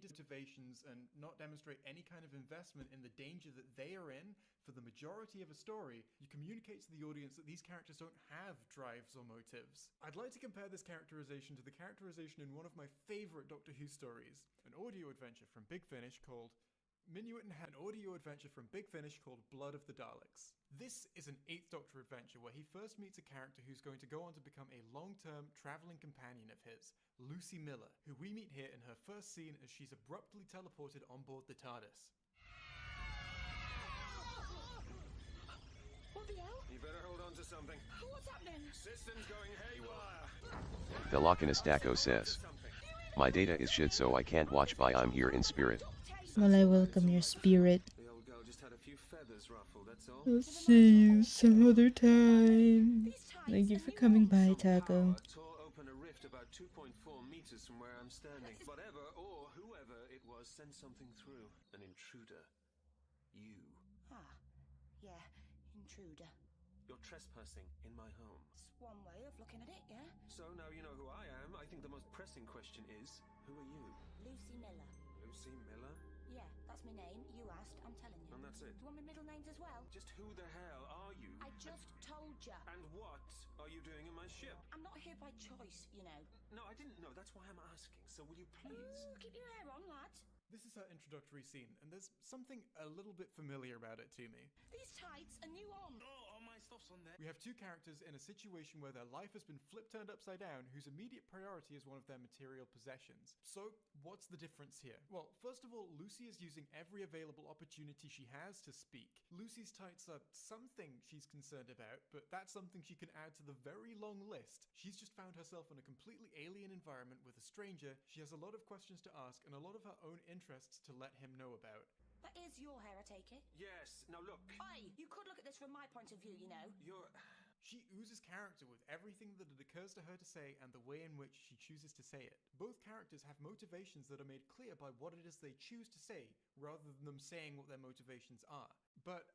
motivations and not demonstrate any kind of investment in the danger that they are in for the majority of a story, you communicate to the audience that these characters don't have drives or motives. I'd like to compare this characterization to the characterization in one of my favorite Doctor Who stories, an audio adventure from Big Finish called Blood of the Daleks. This is an 8th Doctor adventure where he first meets a character who's going to go on to become a long-term traveling companion of his, Lucy Miller, who we meet here in her first scene as she's abruptly teleported on board the TARDIS. What the hell? You better hold on to something. What's happening? System's going haywire. Velokinistako says, my data is shit so I can't watch by I'm here in spirit. Well, I welcome your spirit. The old girl just had a few feathers ruffled, that's all. I'll see you some other time. Thank you for coming by, Taco. Tore open a rift about 2.4 meters from where I'm standing. Whatever or whoever it was sent something through. An intruder. You. Ah, yeah, intruder. You're trespassing in my home. It's one way of looking at it, yeah? So now you know who I am. I think the most pressing question is, who are you? Lucy Miller. Lucy Miller? Yeah, that's my name. You asked, I'm telling you. And that's it? Do you want my middle names as well? Just who the hell are you? I just told ya. And what are you doing in my ship? I'm not here by choice, you know. No, I didn't know. That's why I'm asking. So will you please? Ooh, keep your hair on, lad. This is her introductory scene, and there's something a little bit familiar about it to me. These tights are new on. Oh, all my stuff's on there. We have two characters in a situation where their life has been turned upside down, whose immediate priority is one of their material possessions. So, what's the difference here? Well, first of all, Lucy is using every available opportunity she has to speak. Lucy's tights are something she's concerned about, but that's something she can add to the very long list. She's just found herself in a completely alien environment with a stranger. She has a lot of questions to ask and a lot of her own interests to let him know about. That is your hair, I take it? Yes. Now look. Oi, you could look at this from my point of view, you know. She oozes character with everything that it occurs to her to say and the way in which she chooses to say it. Both characters have motivations that are made clear by what it is they choose to say, rather than them saying what their motivations are. But,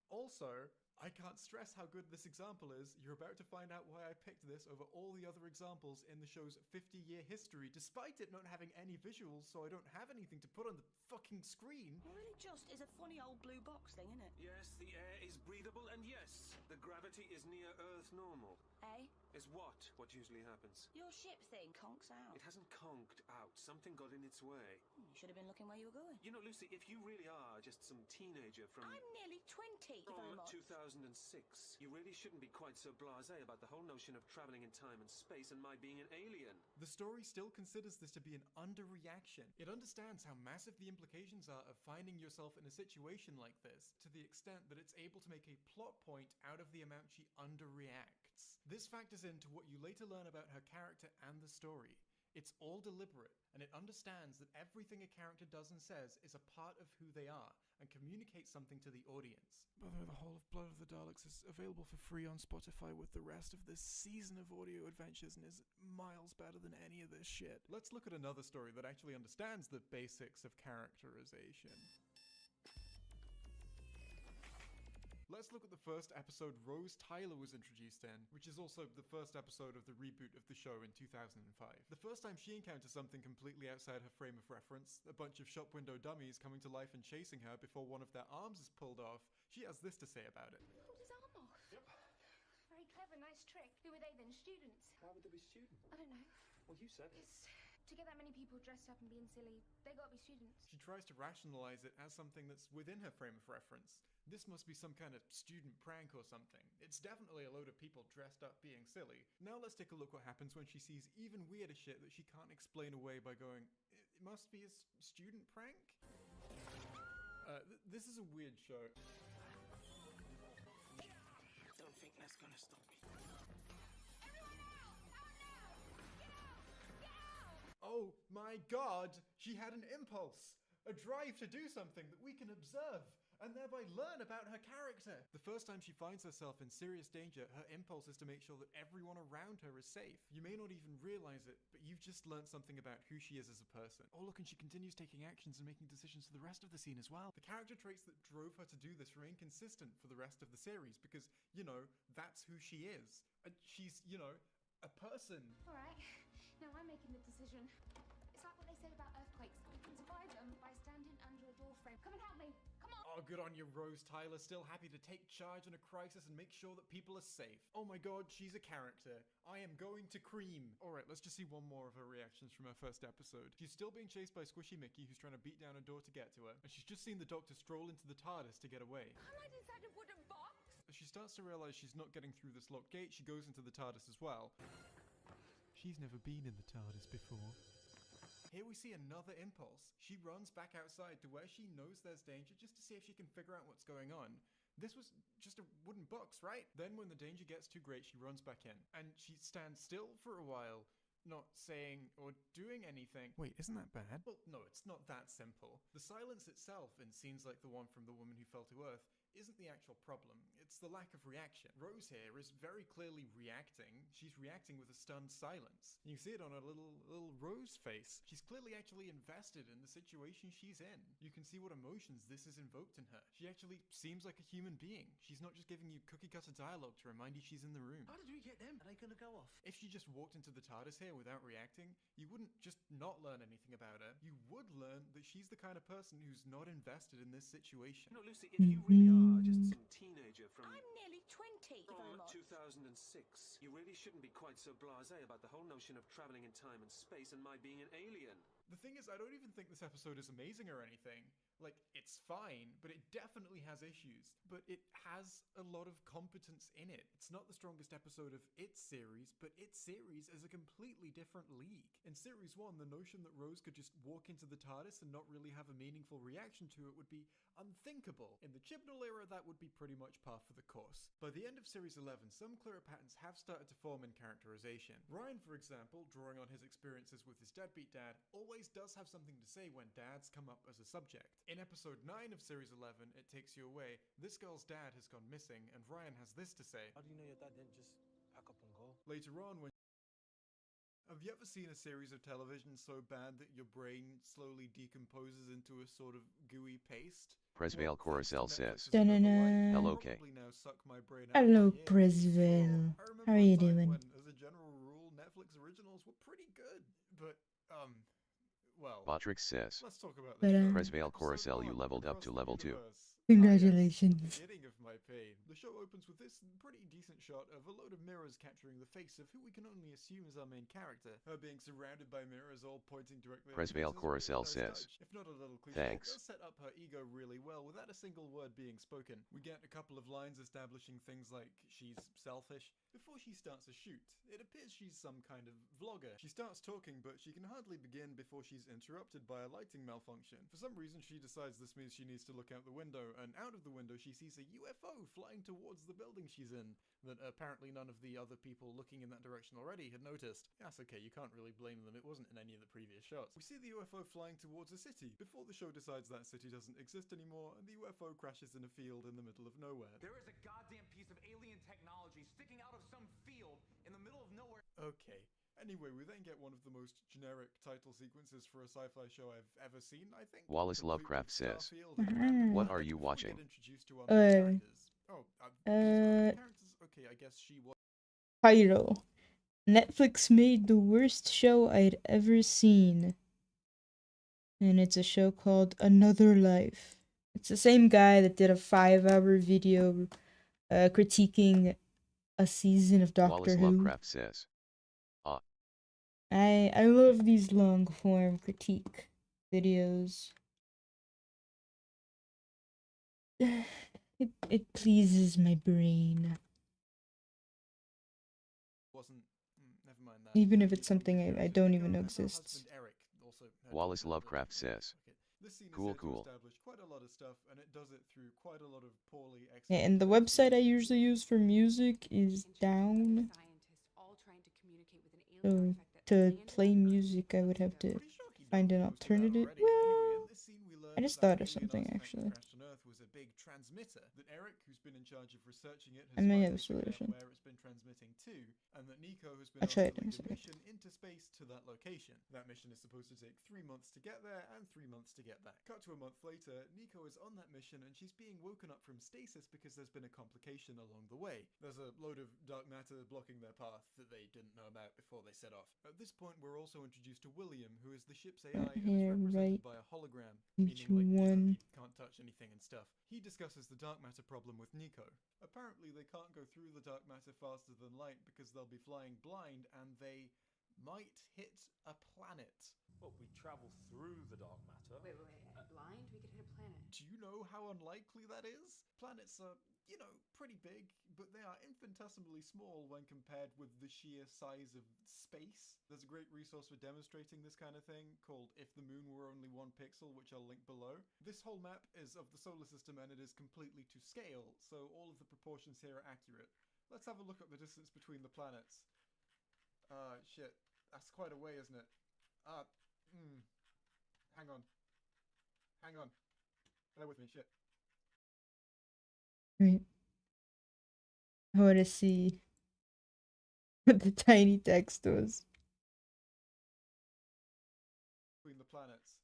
also, I can't stress how good this example is. You're about to find out why I picked this over all the other examples in the show's 50-year history, despite it not having any visuals, so I don't have anything to put on the fucking screen. It really just is a funny old blue box thing, isn't it? Yes, the air is breathable, and yes, the gravity is near Earth normal. Eh? Is what usually happens? Your ship thing conks out. It hasn't conked out. Something got in its way. You should have been looking where you were going. You know, Lucy, if you really are just some teenager from... I'm nearly 20, From very much. 2006. You really shouldn't be quite so blasé about the whole notion of traveling in time and space and my being an alien. The story still considers this to be an underreaction. It understands how massive the implications are of finding yourself in a situation like this, to the extent that it's able to make a plot point out of the amount she underreacts. This factors into what you later learn about her character and the story. It's all deliberate, and it understands that everything a character does and says is a part of who they are, and communicates something to the audience. By the way, the whole of Blood of the Daleks is available for free on Spotify with the rest of this season of audio adventures and is miles better than any of this shit. Let's look at another story that actually understands the basics of characterization. Let's look at the first episode Rose Tyler was introduced in, which is also the first episode of the reboot of the show in 2005. The first time she encounters something completely outside her frame of reference, a bunch of shop window dummies coming to life and chasing her before one of their arms is pulled off, she has this to say about it. Pulled his arm off? Yep. Very clever, nice trick. Who were they then? Students? Why would there be students? I don't know. Well, you said it. To get that many people dressed up and being silly, they gotta be students. She tries to rationalize it as something that's within her frame of reference. This must be some kind of student prank or something. It's definitely a load of people dressed up being silly. Now let's take a look what happens when she sees even weirder shit that she can't explain away by going, it must be a student prank? This is a weird show. Don't think that's gonna stop me. Oh my god! She had an impulse! A drive to do something that we can observe and thereby learn about her character. The first time she finds herself in serious danger, her impulse is to make sure that everyone around her is safe. You may not even realize it, but you've just learned something about who she is as a person. Oh look, and she continues taking actions and making decisions for the rest of the scene as well. The character traits that drove her to do this remain consistent for the rest of the series because, you know, that's who she is. She's, you know, a person. Alright, now I'm making the decision. It's like what they say about earthquakes. Oh, good on you, Rose Tyler. Still happy to take charge in a crisis and make sure that people are safe. Oh my god, she's a character. I am going to cream. Alright, let's just see one more of her reactions from her first episode. She's still being chased by Squishy Mickey, who's trying to beat down a door to get to her. And she's just seen the Doctor stroll into the TARDIS to get away. Can I inside a wooden box? As she starts to realize she's not getting through this locked gate, she goes into the TARDIS as well. She's never been in the TARDIS before. Here we see another impulse. She runs back outside to where she knows there's danger just to see if she can figure out what's going on. This was just a wooden box, right? Then when the danger gets too great, she runs back in. And she stands still for a while, not saying or doing anything. Wait, isn't that bad? Well, no, it's not that simple. The silence itself in scenes like the one from The Woman Who Fell to Earth isn't the actual problem. It's the lack of reaction. Rose here is very clearly reacting. She's reacting with a stunned silence. You see it on her little Rose face. She's clearly actually invested in the situation she's in. You can see what emotions this has invoked in her. She actually seems like a human being. She's not just giving you cookie-cutter dialogue to remind you she's in the room. How did we get them? Are they gonna go off? If she just walked into the TARDIS here without reacting, you wouldn't just not learn anything about her. You would learn that she's the kind of person who's not invested in this situation. No, Lucy, if you really are just some teenager from I'm nearly 20, if I'm not. 2006, you really shouldn't be quite so blasé about the whole notion of traveling in time and space and my being an alien. The thing is, I don't even think this episode is amazing or anything. Like, it's fine, but it definitely has issues. But it has a lot of competence in it. It's not the strongest episode of its series, but its series is a completely different league. In Series 1, the notion that Rose could just walk into the TARDIS and not really have a meaningful reaction to it would be unthinkable. In the Chibnall era, that would be pretty much par for the course. By the end of Series 11, some clearer patterns have started to form in characterization. Ryan, for example, drawing on his experiences with his deadbeat dad, always does have something to say when dads come up as a subject. In episode 9 of Series 11, It Takes You Away, this girl's dad has gone missing, and Ryan has this to say. How do you know your dad didn't just pack up and go? Later on, when... Have you ever seen a series of television so bad that your brain slowly decomposes into a sort of gooey paste? Presvale Coruscant says. Da-na-na. Hello, Kay. Hello, Presvale. How are you doing? As a general rule, Netflix originals were pretty good, but, well... Botrix says. Let's talk about But, this. Presvale Coruscant, you leveled up to level 2. Congratulations. The beginning of my pain. The show opens with this pretty decent shot of a load of mirrors capturing the face of who we can only assume is our main character. Her being surrounded by mirrors all pointing directly at Presvale Jesus, Coruscant nice says. touch. If not a little cliche, Thanks. it does set up her ego really well without a single word being spoken. We get a couple of lines establishing things like she's selfish. Before she starts a shoot, it appears she's some kind of vlogger. She starts talking, but she can hardly begin before she's interrupted by a lighting malfunction. For some reason, she decides this means she needs to look out the window, and out of the window she sees a UFO flying towards the building she's in, that apparently none of the other people looking in that direction already had noticed. That's okay, you can't really blame them, it wasn't in any of the previous shots. We see the UFO flying towards a city, before the show decides that city doesn't exist anymore, and the UFO crashes in a field in the middle of nowhere. There is a goddamn piece of alien technology sticking out of some field in the middle of nowhere. Okay. Anyway, we then get one of the most generic title sequences for a sci-fi show I've ever seen, I think. Wallace Complete with Lovecraft says. Starfield and What are I you think before we watching? get introduced to our main characters. Oh, characters? Okay, I guess she was... Title. Netflix made the worst show I'd ever seen. And it's a show called Another Life. It's the same guy that did a 5-hour video critiquing a season of Doctor Wallace Who. Lovecraft says. I love these long form critique videos. It pleases my brain. Wasn't... never mind that. Even if it's something I don't even know exists. Eric also Wallace Lovecraft says. This scene Cool, is here cool. to establish quite a lot of stuff, and it does it through quite a lot of poorly Yeah, executed and the website I usually use for music is down. So to play music, I would have to find an alternative. Well, I just thought of something actually. Was a big transmitter that Eric, who's been in charge of researching it, has I may have a finally figured solution. out where it's been transmitting to, and that Nico has been I'll on try to it in a lead a second. mission into space to that location. That mission is supposed to take 3 months to get there and 3 months to get back. Cut to a month later, Nico is on that mission and she's being woken up from stasis because there's been a complication along the way. There's a load of dark matter blocking their path that they didn't know about before they set off. At this point, we're also introduced to William, who is the ship's AI and is Here, represented right. by a hologram, Each meaning like, one. he can't can't touch anything and stuff. He discusses the dark matter problem with Nico. Apparently they can't go through the dark matter faster than light because they'll be flying blind and they might hit a planet. Well, we travel through the dark matter. Wait, blind? We could hit a planet. Do you know how unlikely that is? Planets are, you know, pretty big, but they are infinitesimally small when compared with the sheer size of space. There's a great resource for demonstrating this kind of thing called If the Moon Were Only 1 Pixel, which I'll link below. This whole map is of the solar system and it is completely to scale, so all of the proportions here are accurate. Let's have a look at the distance between the planets. Shit. That's quite a way, isn't it? Hang on. Hang on. Bear with me, shit. Right. I want to see what the tiny text was. Between the planets.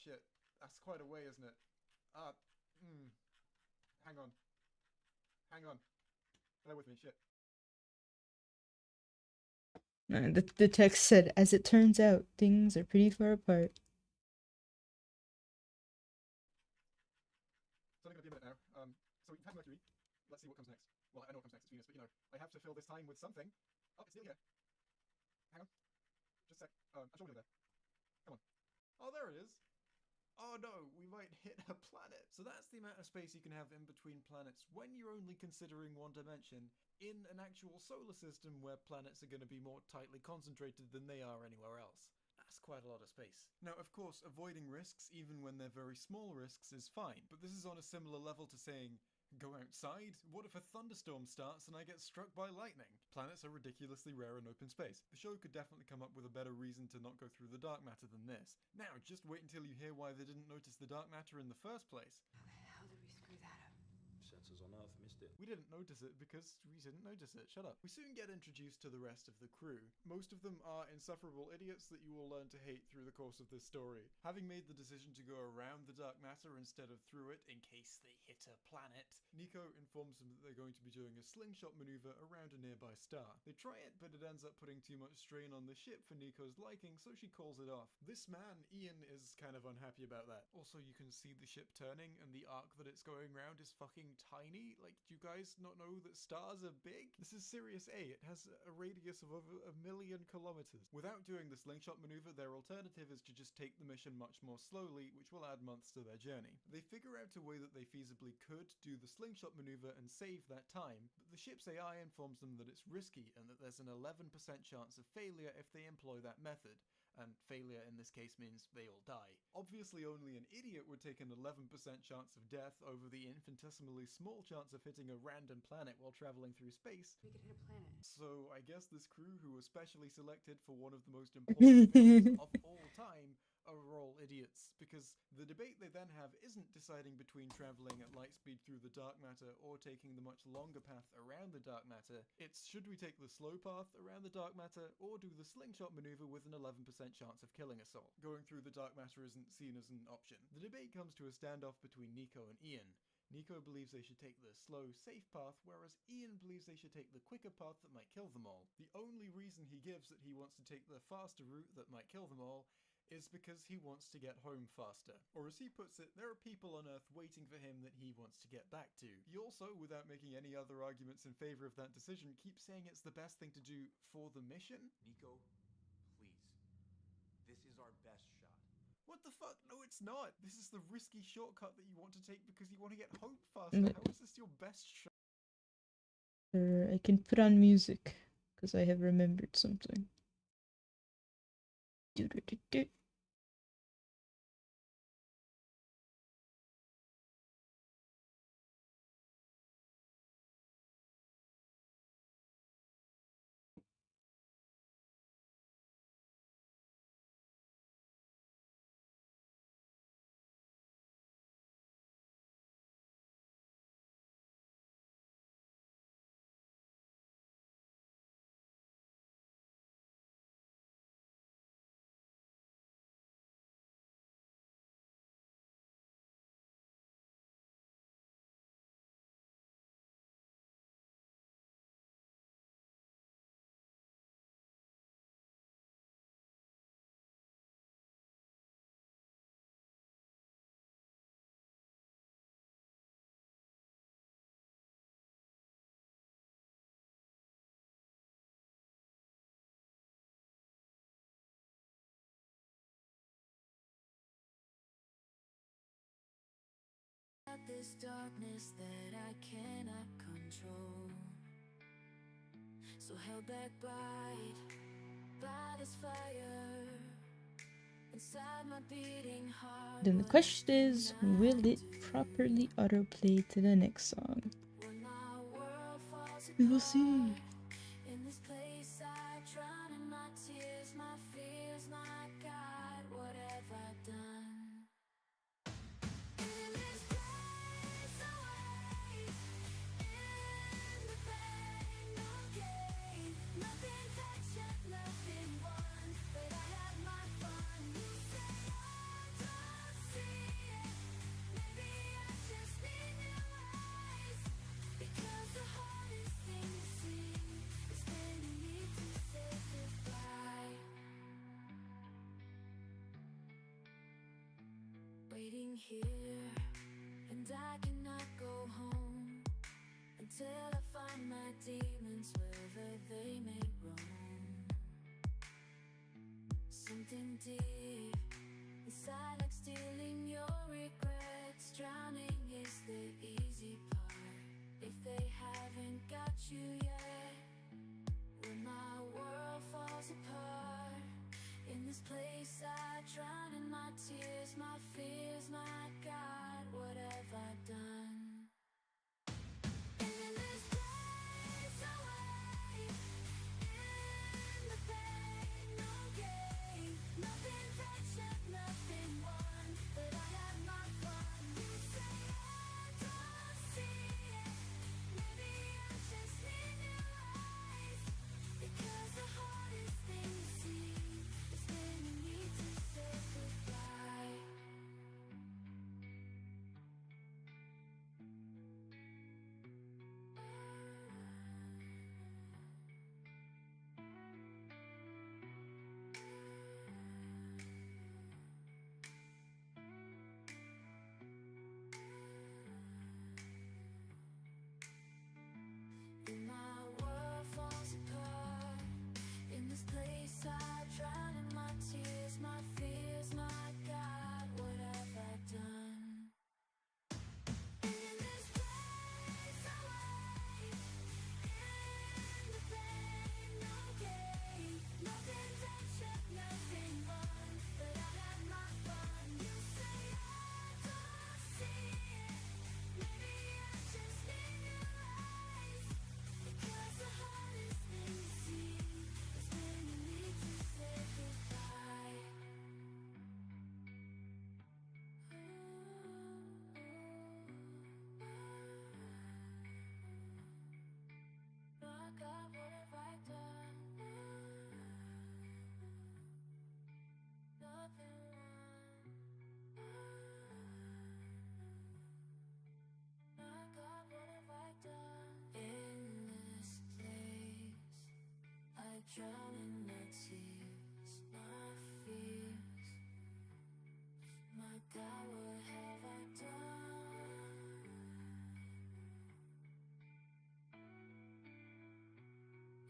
Shit. That's quite a way, isn't it? Hang on. Hang on. Bear with me, shit. The text said, as it turns out, things are pretty far apart. It's only gonna be a minute now. So we've had Mercury. Let's see what comes next. Well, I know what comes next, it's Venus, but you know, I have to fill this time with something. Oh, it's nearly here. Hang on. Just a sec. I'm sure we'll get there. Come on. Oh, there it is. Oh no, we might hit a planet. So that's the amount of space you can have in between planets when you're only considering one dimension in an actual solar system where planets are going to be more tightly concentrated than they are anywhere else. That's quite a lot of space. Now, of course, avoiding risks, even when they're very small risks, is fine. But this is on a similar level to saying, go outside? What if a thunderstorm starts and I get struck by lightning? Planets are ridiculously rare in open space. The show could definitely come up with a better reason to not go through the dark matter than this. Now, just wait until you hear why they didn't notice the dark matter in the first place. How the hell did we screw that up? Sensors on Earth missed it. We didn't notice it because we didn't notice it. Shut up. We soon get introduced to the rest of the crew. Most of them are insufferable idiots that you will learn to hate through the course of this story. Having made the decision to go around the dark matter instead of through it in case they hit a planet, Nico informs them that they're going to be doing a slingshot maneuver around a nearby star. They try it, but it ends up putting too much strain on the ship for Nico's liking, so she calls it off. This man, Ian, is kind of unhappy about that. Also, you can see the ship turning and the arc that it's going around is fucking tiny. Like, do you guys not know that stars are big? This is Sirius A. It has a radius of over 1 million kilometers. Without doing the slingshot maneuver, their alternative is to just take the mission much more slowly, which will add months to their journey. They figure out a way that they feasibly could do the slingshot maneuver and save that time, but the ship's AI informs them that it's risky and that there's an 11% chance of failure if they employ that method. And failure in this case means they all die. Obviously only an idiot would take an 11% chance of death over the infinitesimally small chance of hitting a random planet while traveling through space. We could hit a planet. So I guess this crew, who was specially selected for one of the most important missions of all time, are all idiots, because the debate they then have isn't deciding between traveling at light speed through the dark matter or taking the much longer path around the dark matter. It's should we take the slow path around the dark matter or do the slingshot maneuver with an 11% chance of killing us all? Going through the dark matter isn't seen as an option. The debate comes to a standoff between Nico and Ian. Nico believes they should take the slow, safe path, whereas Ian believes they should take the quicker path that might kill them all. The only reason he gives that he wants to take the faster route that might kill them all is because he wants to get home faster. Or as he puts it, there are people on Earth waiting for him that he wants to get back to. He also, without making any other arguments in favor of that decision, keeps saying it's the best thing to do for the mission. Nico, please. This is our best shot. What the fuck? No, it's not. This is the risky shortcut that you want to take because you want to get home faster. How is this your best shot? I can put on music because I have remembered something. this darkness that I cannot control. So held back by this fire inside my beating heart. Then the question is, will it properly autoplay to the next song? When my world falls We will apart, see. in this place I drown in my tears, my fears, my God, what have I done? In this place away, in the pain, no gain, nothing touched, nothing won, but I had my fun. You say I don't see it, maybe I just need new eyes, because the hardest thing to see is when you need to say goodbye. Waiting here, and I cannot go home until I find my demons wherever they may roam. Something deep inside, like stealing your regrets. Drowning is the easy part if they haven't got you yet. When my world falls apart, in this place I drown in my tears, my fears, my God, what have I done? In this place away, in the pain, no gain, nothing touched, nothing won, but I had my fun. You say I don't see it, maybe I just need new eyes, because the hardest thing to see is when you need to say goodbye. When my world falls apart, in this place I drown in my tears, my fears, my God, what have I done? In this place away, in the pain, no gain, nothing touched, nothing won, but I had my fun. You say I don't see it, maybe I just need new eyes, because the hardest thing to see is when you need to say goodbye. My God, what have I done? Nothing won. My God, what have I done? In this place I drown in my tears, my fears. My God, what have I done?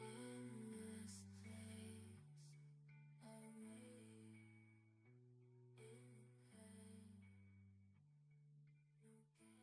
In this place I wait in pain. No gain.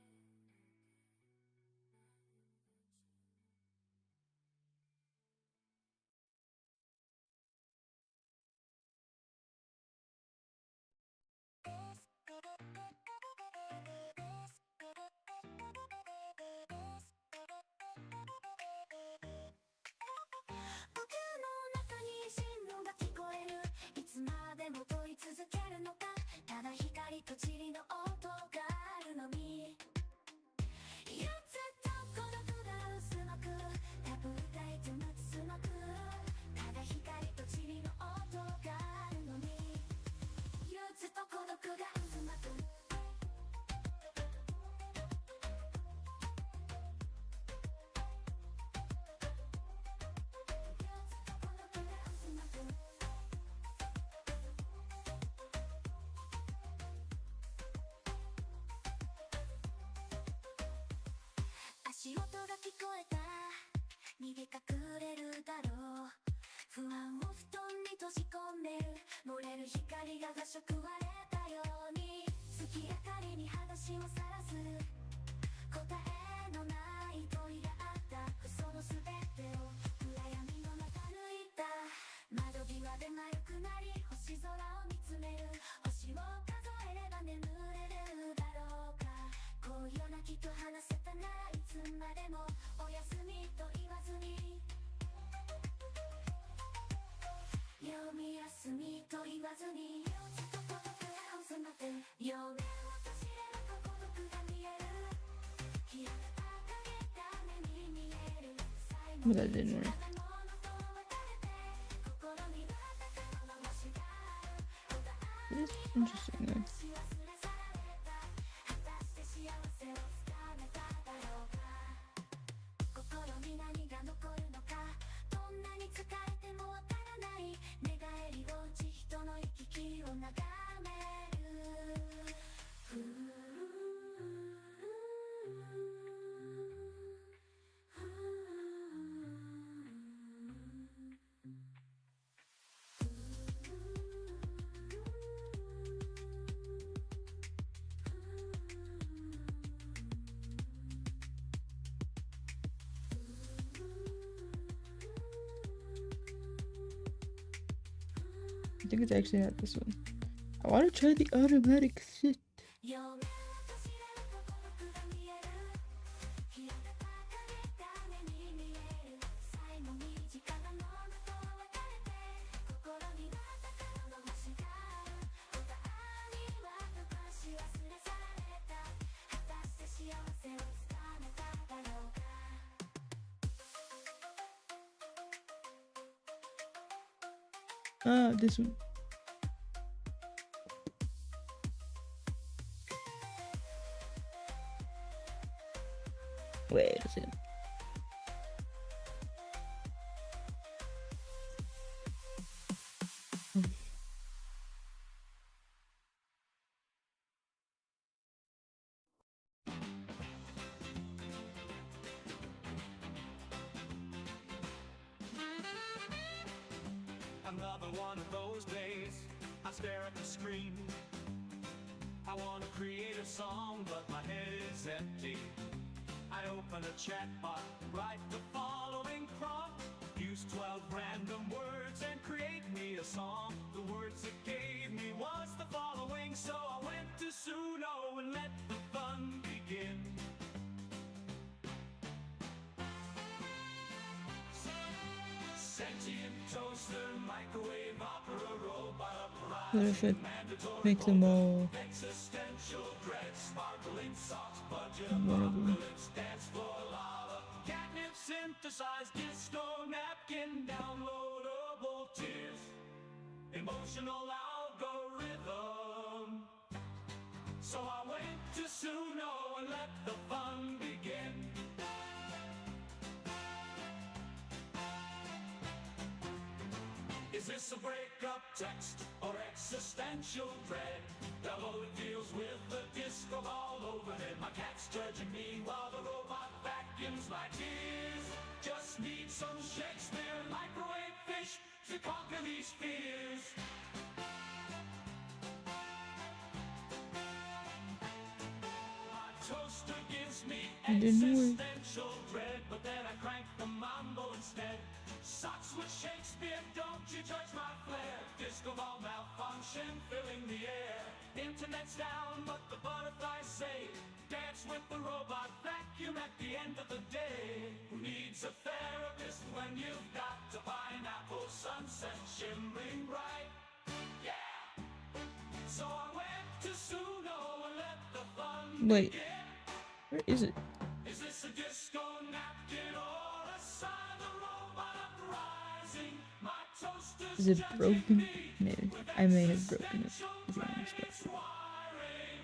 僕の中に振動が聞こえる。いつまでも問い続けるのか。ただ光と塵の音があるのみ。いつと孤独が渦巻く。タブー抱いて待つスマク。ただ光と塵の音があるのみ。憂鬱と孤独が渦巻く。足音が聞こえた。逃げ隠れるだろう。不安を布団に閉じ込める。漏れる光が場所食われたように。月明かりに裸足をさらす。答えのない問いがあった。その全てを暗闇の中抜いた。窓際で丸くなり星空を見つめる。星を数えれば眠れるだろうか。こういうようなきっと話せたならいつまでもおやすみと言わずに。読み休みと言わずに。両手と孤独へ細まって夢を閉じれば孤独が見える。開けた影が目に見える。 Well, that didn't work. It is interesting though. I think it's actually not this one. I want to try the automatic sit. Ah, this one. Wait a second. Another one of those days, I stare at the screen. I want to create a song, but my head is empty. I open a chat bot, write the following prompt. Use 12 random words and create me a song. The words it gave me was the following, so I went to Suno and let the fun begin. Sentient toaster, microwave, opera, robot, What if it makes them all existential dread, sparkling socks, budget, one of them? apocalypse, dance floor, lava, catnip, synthesized disco, napkin, downloadable tears, emotional algorithm. So I went to Suno and let the fun begin. Is this a breakup text or existential dread? Double it deals with the disco ball over it. My cat's judging me while the robot vacuums my tears. Just need some Shakespeare, microwave fish to conquer these fears. My toaster gives me It didn't work. existential dread, but then I crank the mambo instead. Socks with Shakespeare, don't you judge my flair. Disco ball malfunction filling the air. Internet's down, but the butterflies say dance with the robot vacuum at the end of the day. Who needs a therapist when you've got a pineapple sunset shimmering bright? Yeah! So I went to Suno and let the fun Wait, begin. where is it? Is this a disco napkin or a sign the robot uprising? My toaster's Is it judging broken? me Maybe. with I may have broken it. existential To be honest, dread, it's wiring.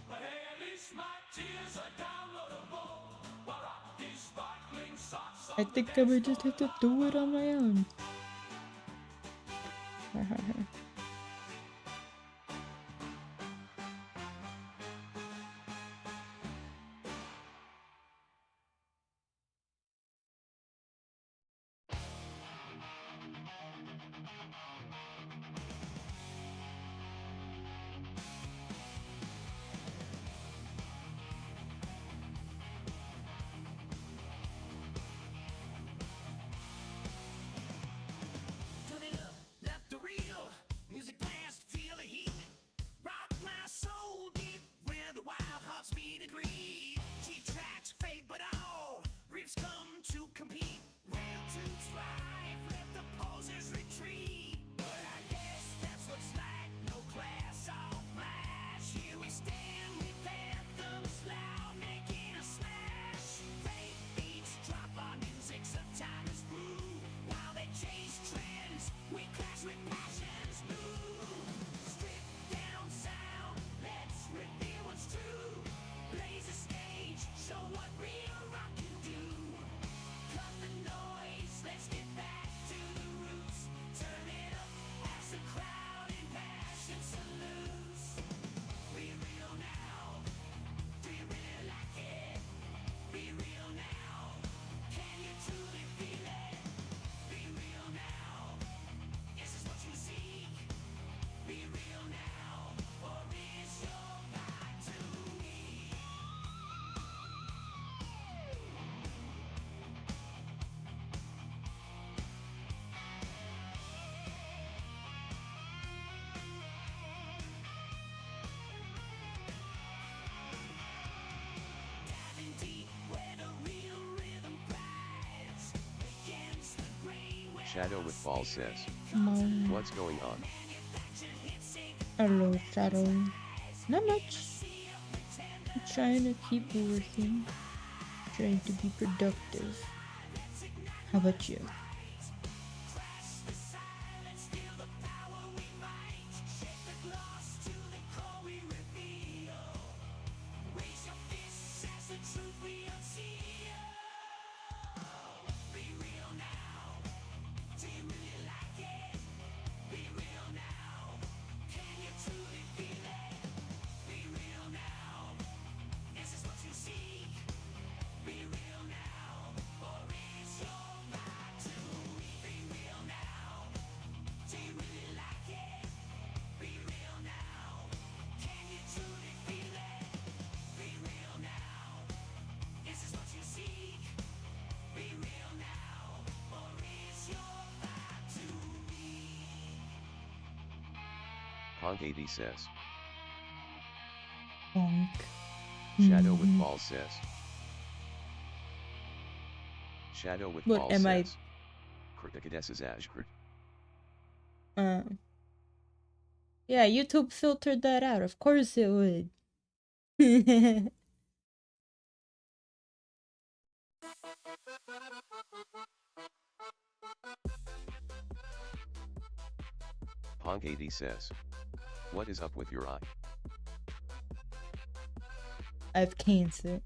But hey, at least my tears are downloadable. While I rock these sparkling socks I on the think I dance might just have to floor. do it on my own. Shadow with Balls says, Mom. what's going on? Hello, Shadow. Not much. I'm trying to keep working. Trying to be productive. How about you? Honk 80 says, Bonk. Shadow with Balls says, Shadow with What Balls am I- says, Criticadesses Ashford. Yeah, YouTube filtered that out. Of course it would. Honk 80 says, what is up with your eye? I have cancer.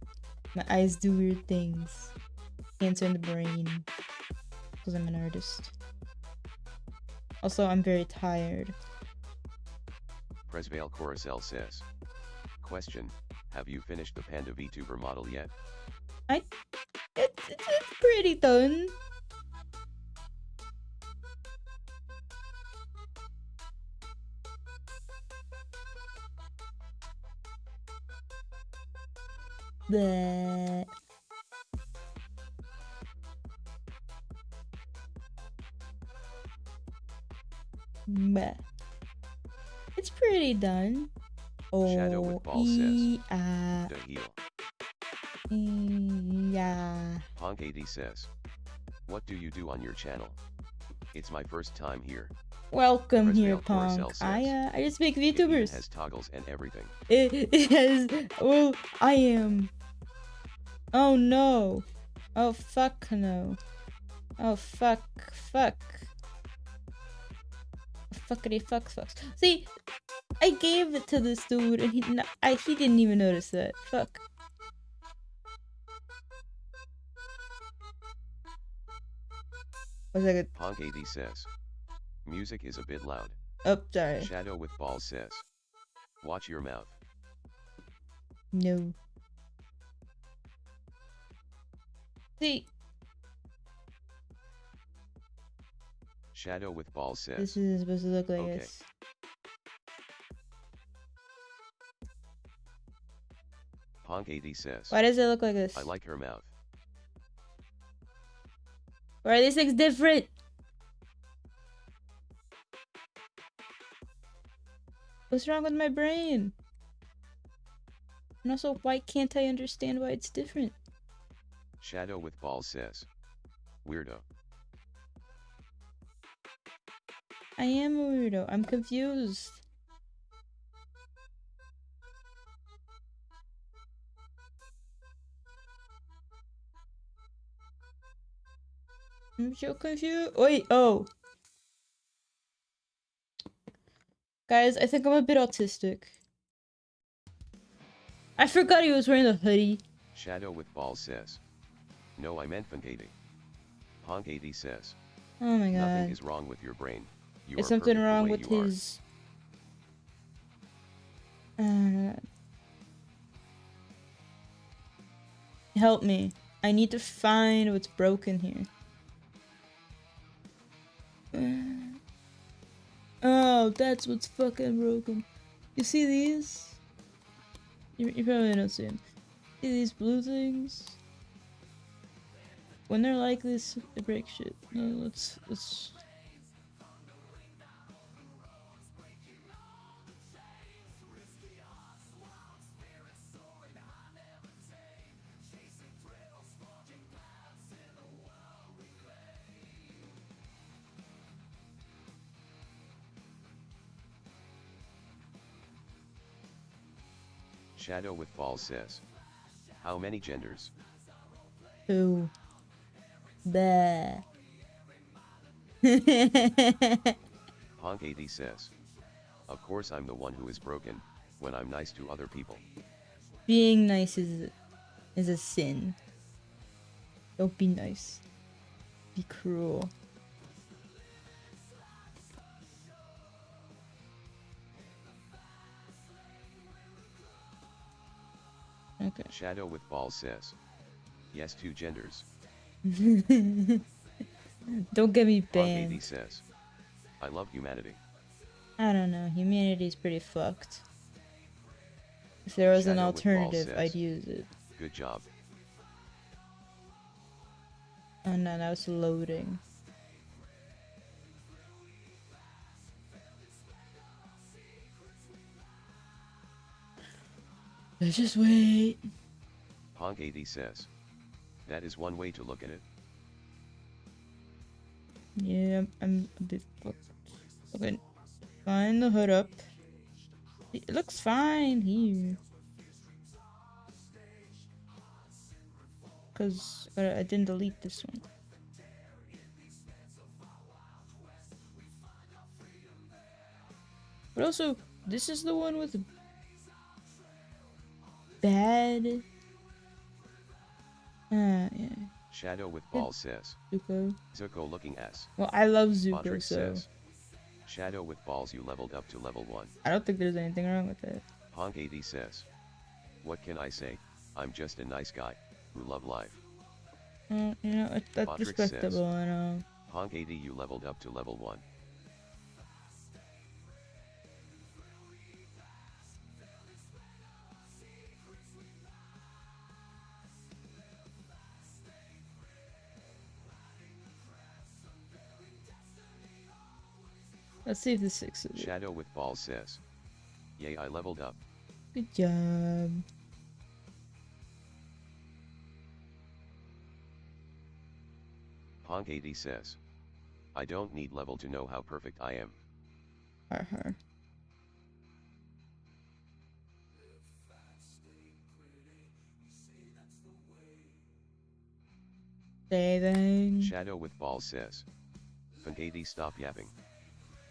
My eyes do weird things. Cancer in the brain. Because I'm an artist. Also, I'm very tired. Presvale Coruscant says, question, have you finished the Panda VTuber model yet? It's pretty done. Bleh. Bleh. It's pretty done. Shadow with Balls says, the heel. Yeah. Honk 80 says, what do you do on your channel? It's my first time here. Welcome here, Presvale Punk. Coruscant says, I just make it even VTubers. has toggles and everything. It has. Well, I am. Oh no. Oh fuck no. Oh fuck. Fuckity fucks. See, I gave it to this dude and he didn't even notice that. Fuck. One second. Honk 80 says, music is a bit loud. Oh, sorry. Shadow with Balls says, watch your mouth. No. See, Shadow with Balls says, this is supposed to look like okay. this. Honk 80 says, Why does it look like this? I like her mouth. Why are these things different? What's wrong with my brain? And also, why can't I understand why it's different? Shadow with Balls says, weirdo. I am a weirdo. I'm confused. I'm so confused. Wait, oh. Guys, I think I'm a bit autistic. I forgot he was wearing a hoodie. Shadow with Balls says, no, I meant Funkating. Honk 80 says, Oh my nothing god. is wrong with your brain. You There's are something perfect the wrong way with you are. his... Help me. I need to find what's broken here. Oh, that's what's fucking broken. You see these? You probably don't see them. See these blue things? When they're like this, they break shit. No, let's... Shadow with balls says. How many genders? Who? Bah. Honk AD says. Of course I'm the one who is broken, when I'm nice to other people. Being nice is a sin. Don't be nice. Be cruel. Okay. Shadow with balls says. Yes, 2 genders. Don't get me Honk AD banned. says. I love humanity. I don't know. Humanity's pretty fucked. If there was an Shadow with balls alternative, says. I'd use it. Good job. Oh no, now it's loading. Let's just wait. Honk AD says. That is one way to look at it. Yeah, I'm a bit fucked. Okay, find the hood up. It looks fine here. Cause I didn't delete this one. But also, this is the one with bad. Yeah. Shadow with balls says. Zuko. Zuko looking ass. Well, I love Zuko, Podrick so says. Shadow with balls you leveled up to level 1. I don't think there's anything wrong with that. Honk AD says. What can I say? I'm just a nice guy, who love life. You know, that's Podrick respectable, says. I know. Honk AD you leveled up to level 1. Let's see if this fixes it. Shadow with balls says. Yay, I leveled up. Good job. Honk AD says. I don't need level to know how perfect I am. Her. Saving. Shadow with balls says. Honk AD stop yapping.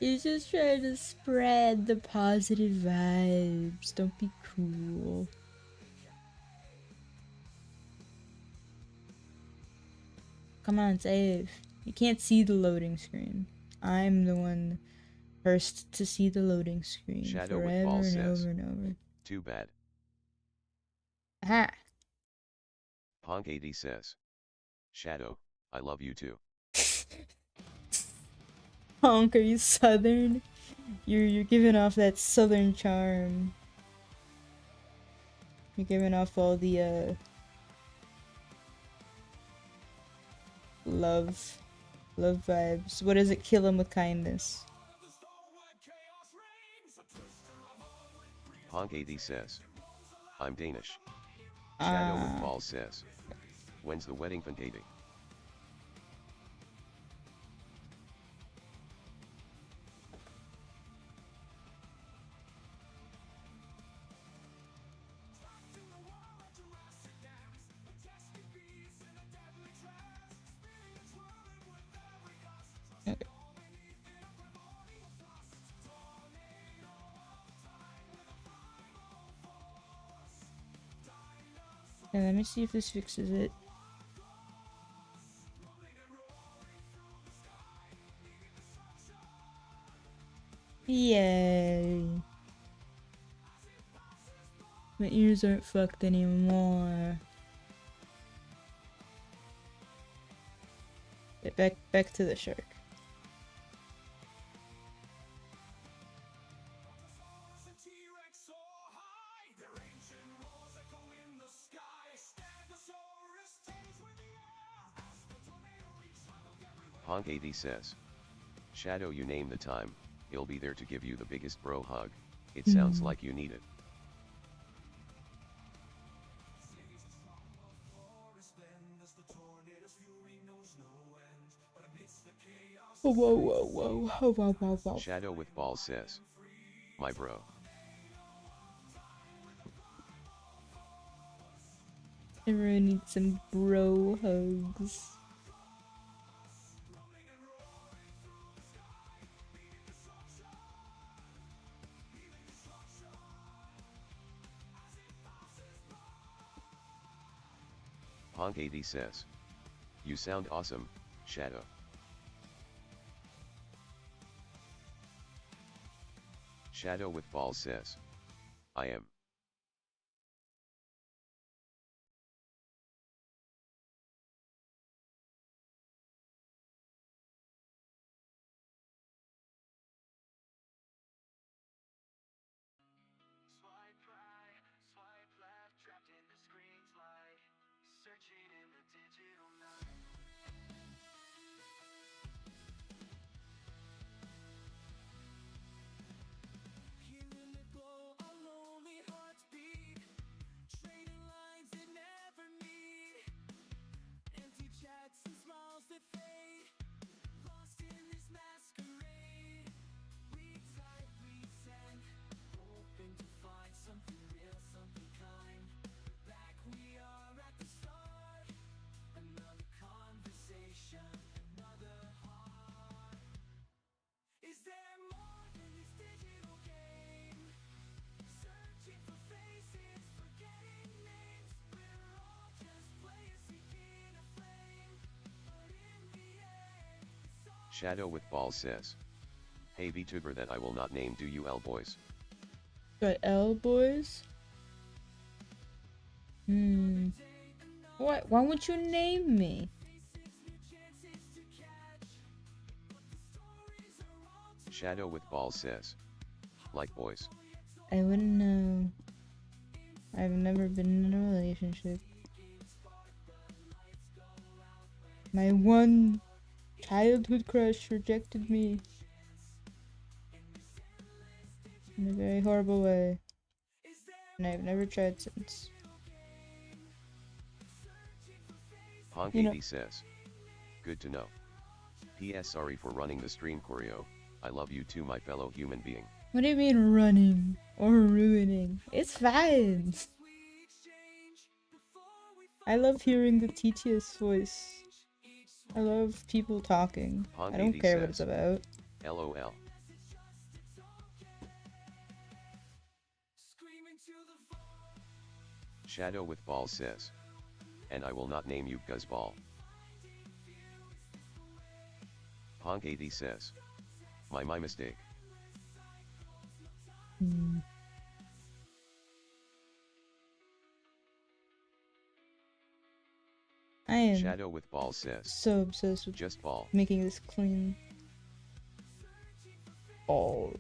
He's just trying to spread the positive vibes. Don't be cruel. Come on, save. You can't see the loading screen. I'm the one first to see the loading screen. Shadow with forever balls and says. over and over. Too bad. Aha! Honk AD says. Shadow, I love you too. Honk, are you southern? You're giving off that southern charm. You're giving off all the love vibes. What is it? Kill him with kindness. Honk AD says. I'm Danish. Shadow with balls says. When's the wedding fandating? Okay, let me see if this fixes it. Yay. My ears aren't fucked anymore. Okay, back to the shark. Honk AD says. Shadow, you name the time, he'll be there to give you the biggest bro hug. It sounds like you need it. Whoa. Shadow with balls says. My bro. Everyone needs some bro hugs. Honk 80 says. You sound awesome, Shadow. Shadow with balls says. I am. Swipe right, swipe left, trapped in the screen's light, searching in the digital night. Hearing the glow, a lonely hearts beat, trading lines that never meet, empty chats and smiles that fade, lost in this masquerade. We type, we send, hoping to find something real, something kind. Back we are at the start, another conversation, another heart. Is there more than this digital game? Searching for faces, forgetting names. We're all just players seeking a flame, but in the end, it's all Shadow with balls says. Hey vtuber that I will not name, do you L boys? Got L boys? What? Why won't you name me? Shadow with balls says. Like boys. I wouldn't know. I've never been in a relationship. My one childhood crush rejected me in a very horrible way, and I've never tried since. Honk You know- 80 says. Good to know. P.S. Sorry for running the stream choreo. I love you too, my fellow human being. What do you mean running or ruining? It's fine. I love hearing the TTS voice. I love people talking. Honk I don't 80 care what it's says. about. LOL. Shadow with balls says. And I will not name you Guzzball. Honk 80 says. My mistake. I am Shadow with balls says. so obsessed with Just ball. making this clean. Oh.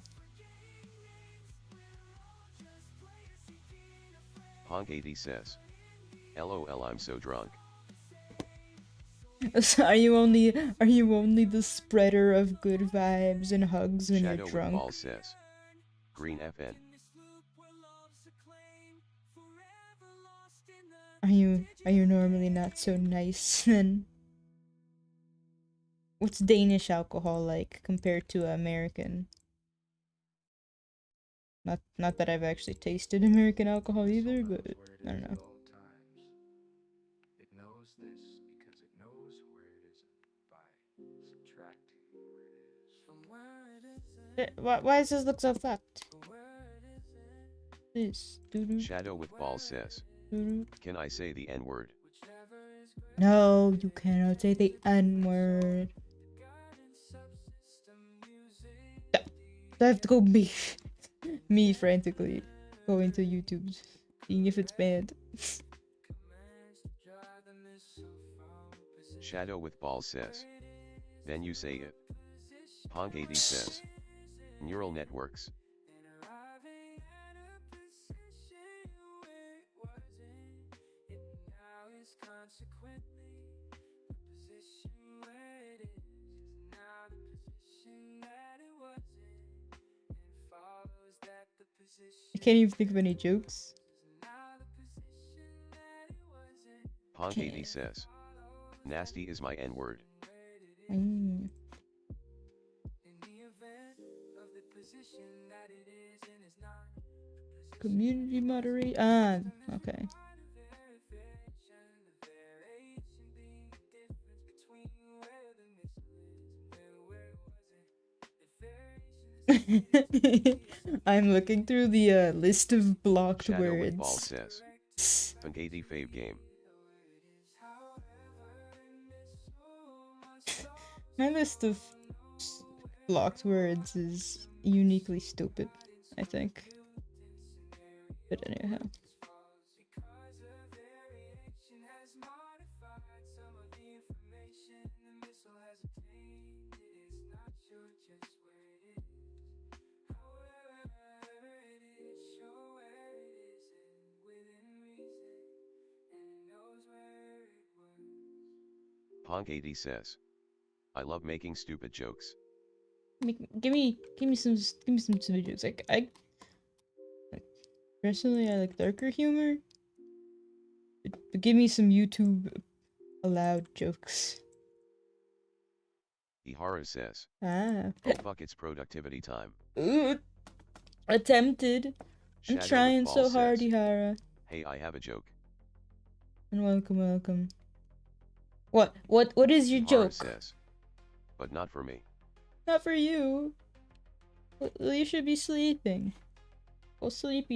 Honk 80 says. LOL, I'm so drunk. So are you only the spreader of good vibes and hugs when Shadow you're with drunk? balls says. Green FN. Are you normally not so nice then? What's Danish alcohol like compared to American? Not that I've actually tasted American alcohol either, but I don't know. It knows this because it knows where it isn't by subtracting where it is from where it isn't. Why does this look so fucked? This Shadow with balls says. Can I say the N-word? No, you cannot say the N-word. I have to go me frantically going to YouTube, seeing if it's banned. Shadow with balls says. Then you say it. Honk 80 says. Neural networks. I can't even think of any jokes. Honk 80 says. Nasty is my N-word. Community moderate. Ah, okay. I'm looking through the list of blocked Shadow with Ball words. says, Fungati fave game. My list of blocked words is uniquely stupid, I think. But anyhow. Pong80 says, I love making stupid jokes. Give me some stupid jokes. I personally I like darker humor. But give me some YouTube allowed jokes. Ihara says, Ah. oh fuck, it's productivity time. Ooh, attempted. I'm Shadow trying with Ball so hard, says, Ihara. hey, I have a joke. And welcome. What is your Ihara joke? says, but not for me. Not for you. Well, you should be sleeping. Go sleep.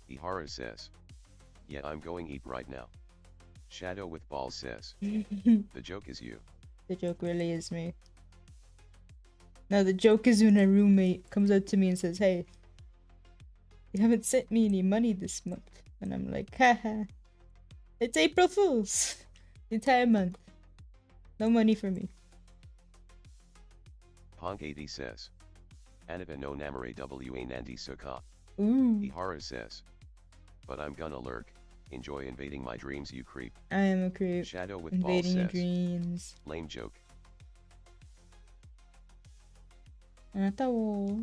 Ihara says, yeah, I'm going eat right now. Shadow with Ball says, the joke is you. The joke really is me. No, the joke is when a roommate comes up to me and says, hey, you haven't sent me any money this month. And I'm like, haha, it's April Fool's. The entire month. No money for me. Pong80 says, Anaba no namare wa nandi suka. Ooh. Ihara says, but I'm gonna lurk. Enjoy invading my dreams, you creep. I am a creep. Shadow with Invading Ball your says, dreams. lame joke. あなたを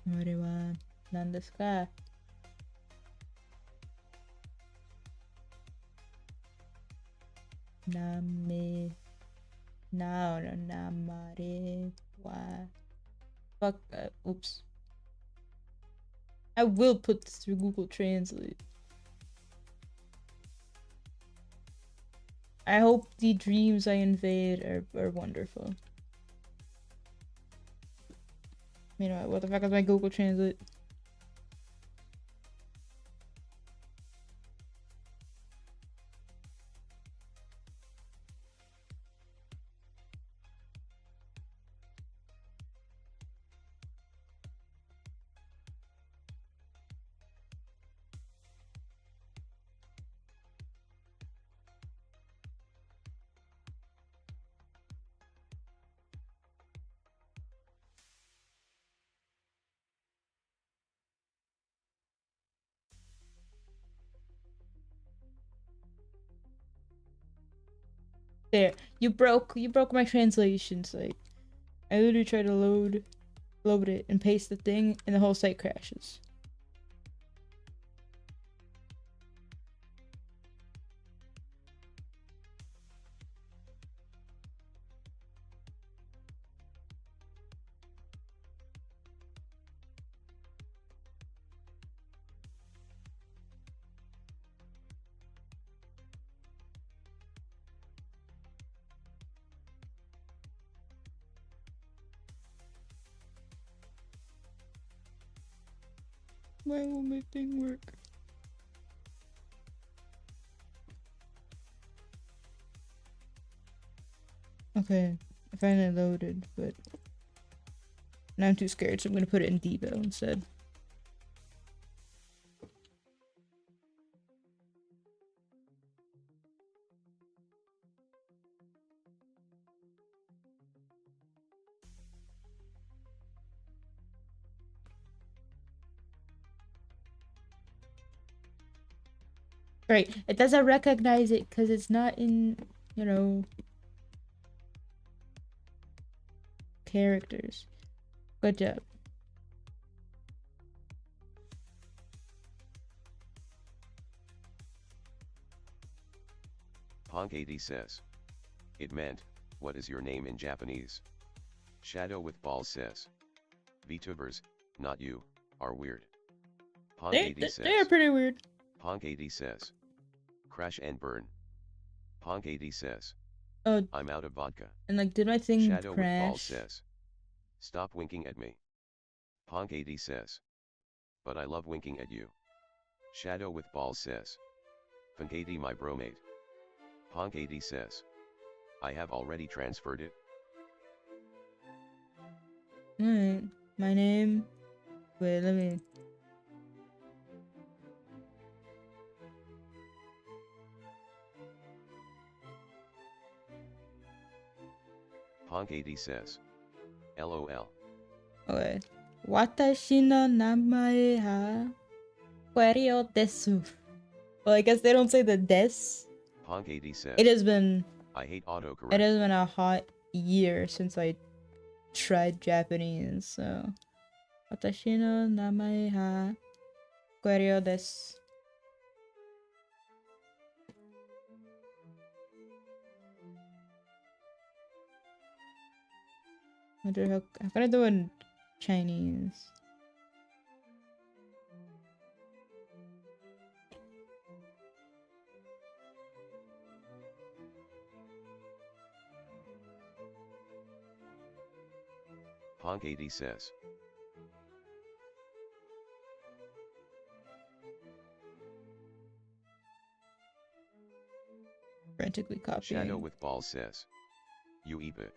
あれは何ですかなめなおのなまれは fuck oops I will put this through Google Translate. I hope the dreams I invade are wonderful. Meanwhile, what the fuck is my Google Translate? There, you broke my translation site. I literally tried to load it and paste the thing and the whole site crashes. Why won't my thing work? Okay, I finally loaded, but now I'm too scared, so I'm gonna put it in Devo instead. Right, it doesn't recognize it because it's not in, you know, characters. Good job. Pong80 says, it meant, what is your name in Japanese? Shadow with Ball says, VTubers, not you, are weird. Pong80 says, They're pretty weird. Pong80 says, Crash and burn. Ponk 80 says. Oh, I'm out of vodka. and like, did my thing Shadow with balls crash? says. Stop winking at me. Ponk 80 says. But I love winking at you. Shadow with balls says. Ponk 80 my bromate. Ponk 80 says. I have already transferred it. Alright, my name. Wait, let me. Ponk 80 says. LOL. Okay. Watashi no namae ha Querio desu. Well, I guess they don't say the des. Ponk 80 says. It has been. I hate autocorrect. It has been a hot year since I tried Japanese, so. Watashi no namae ha Querio desu. Wonder how can I do it in Chinese? Ponk 80 says. Frantically copying. Shadow with balls says. You eat it.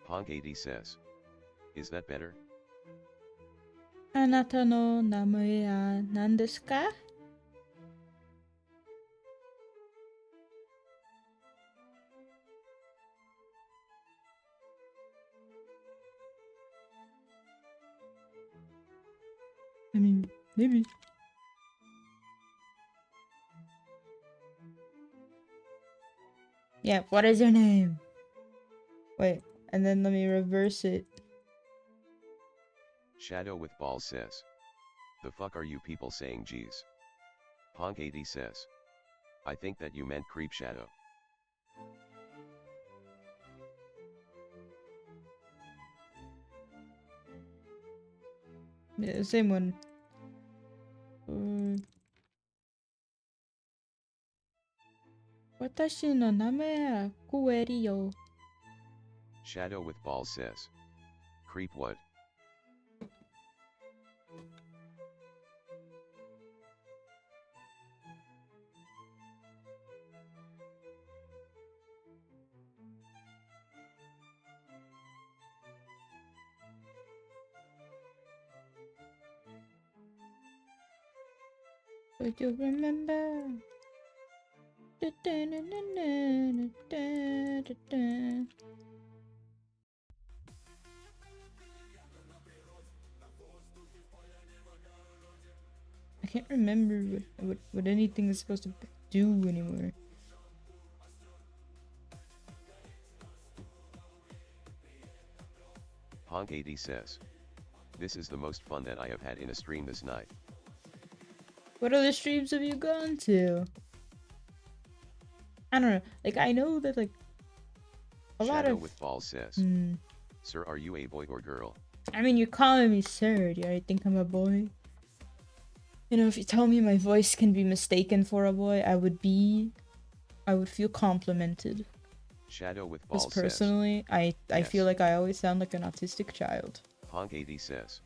Ponk 80 says. Is that better? Anata no namae wa nan desu ka? I mean, maybe. Yeah, what is your name? Wait, and then let me reverse it. Shadow with balls says. The fuck are you people saying geez? Ponk 80 says. I think that you meant creep shadow. Yeah, the same one. Watashi no namae wa Kuerio. Shadow with balls says. Creep what? Would you remember? I can't remember what anything is supposed to do anymore. Ponk 80 says. This is the most fun that I have had in a stream this night. What other streams have you gone to? I don't know. Like, I know that, like, a lot Shadow of... with balls says. Sir, are you a boy or girl? I mean, you're calling me sir. Do you think I'm a boy? You know, if you tell me my voice can be mistaken for a boy, I would feel complimented. Shadow with balls says. Because personally, I Yes. feel like I always sound like an autistic child. Ponk 80 says.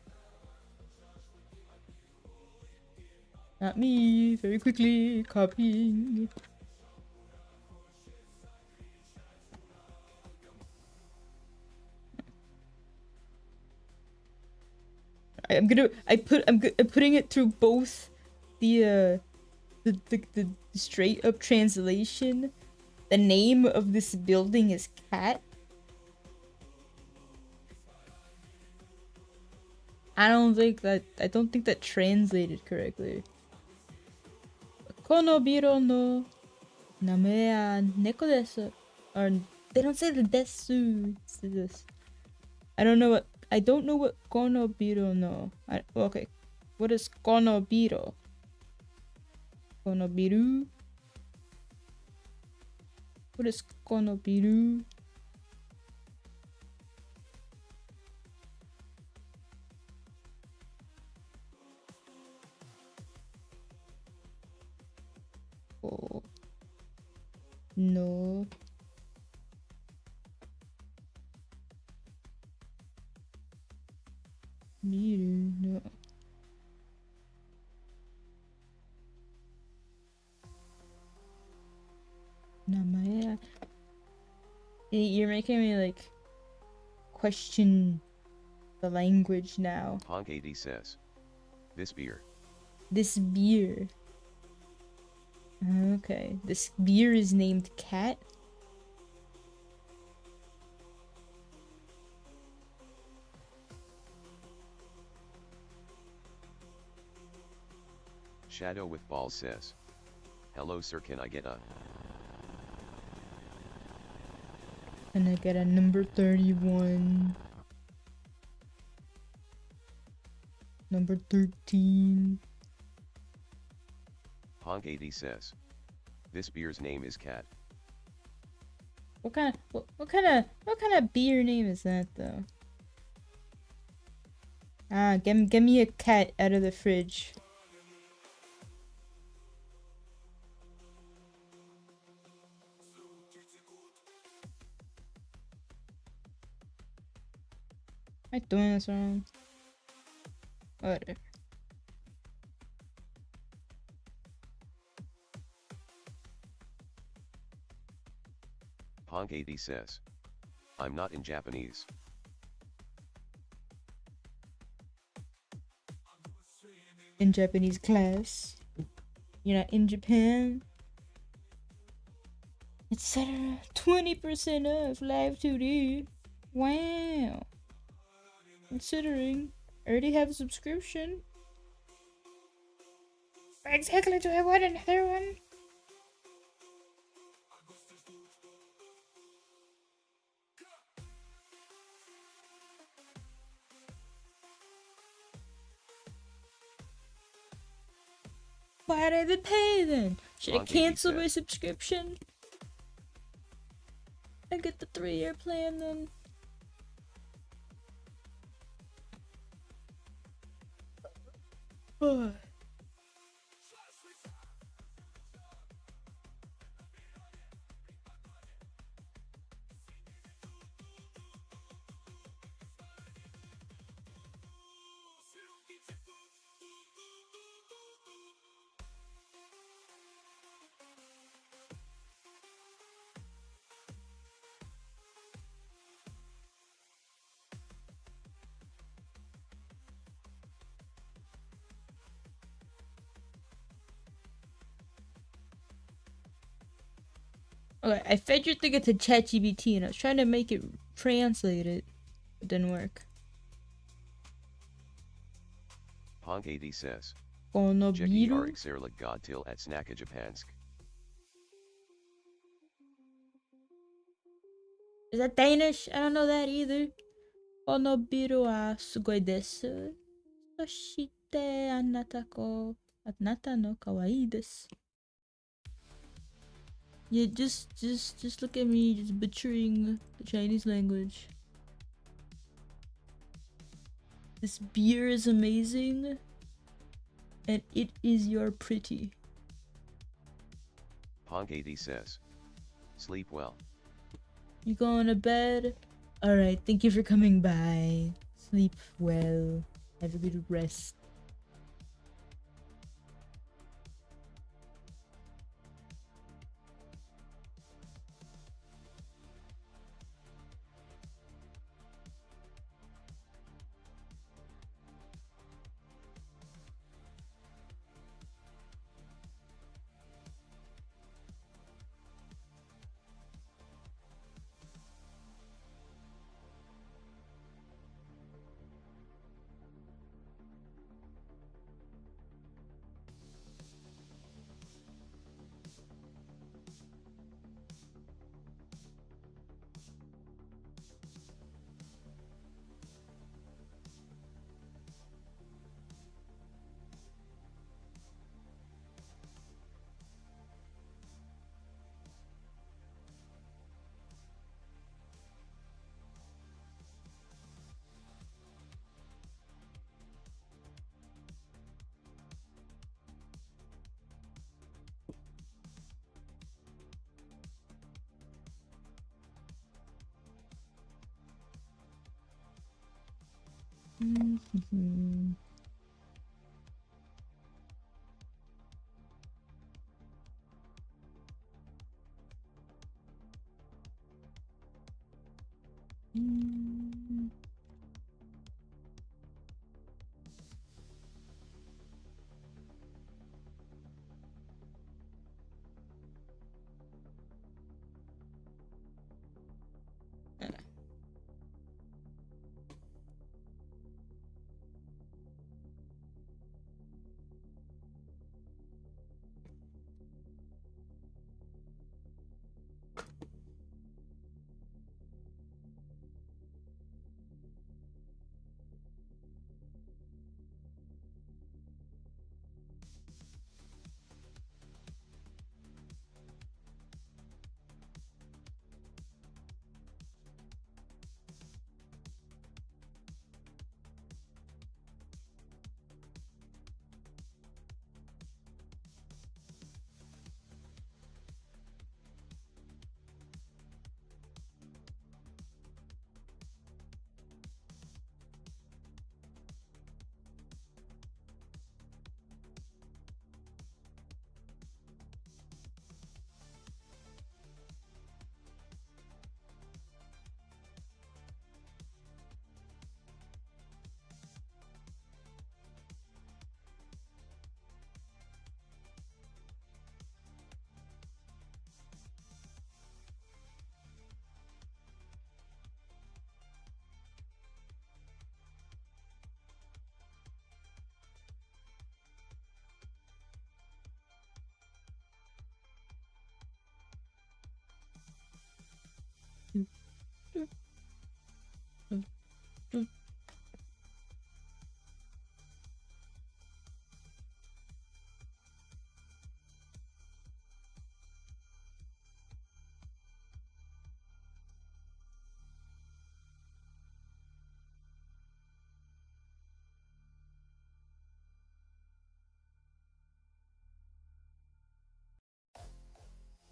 Not me. Very quickly. Copying. I'm putting it through both the straight up translation. The name of this building is Cat. I don't think that translated correctly. Kono biro no name wa neko desu. Or they don't say the desu. It's this. I don't know what kono biro no. Okay. What is kono biro? Kono biru? What is kono biru? Oh. No. Meter, no. Namaya. You're making me like question the language now. Honk 80 says. This beer. This beer. Okay. This beer is named Cat. Shadow with balls says. Hello sir, can I get a... Can I get a number 31? Number 13. Honk 80 says. This beer's name is Cat. What kind of beer name is that though? Ah, get me a cat out of the fridge. Am I doing this wrong? Whatever. Honk 80 says. I'm not in Japanese. In Japanese class. You're not in Japan. Etc. 20% off live2d. Wow. Considering I already have a subscription. Exactly, do I want another one? Why'd I even pay then? Should I cancel my subscription? I get the 3-year plan then. Ugh. Okay, I fed your thing into ChatGPT and I was trying to make it translate it. It didn't work. Honk 80 says. Ono Jeki biru? Arixerlik God till at Snaka Japansk. Is that Danish? I don't know that either. Ono biru wa sugoi desu. Soshite anata no kawaii desu. Yeah, just look at me, just butchering the Chinese language. This beer is amazing, and it is your pretty. Honk 80 says. Sleep well. You going to bed? Alright, thank you for coming by. Sleep well. Have a good rest. Mm-hmm.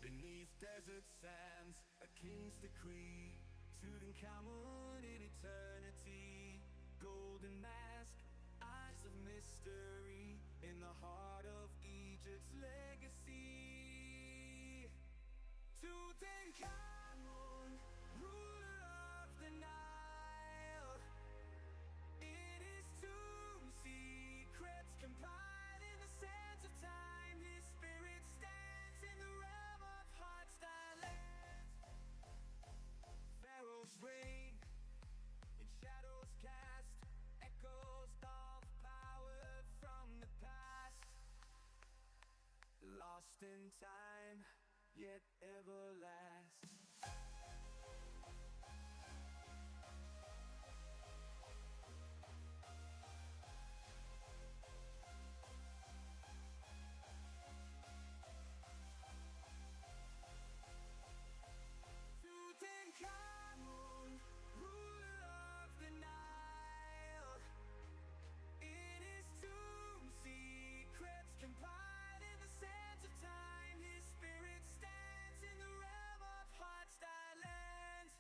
Beneath desert sands, a king's decree, Tutankhamun in eternity, golden mask, eyes of mystery, in the heart of Egypt's legacy. Tutankhamun, ruler of the Nile, in his tomb secrets compiled in the sands of time, his spirit stands in the realm of hardstyle lands. Pharaoh's reign in shadows cast, echoes of power from the past, lost in time, yet everlast. Tutankhamun, ruler of the Nile, in his tomb secrets compiled in the sands of time, his spirit stands in the realm of hardstyle lands.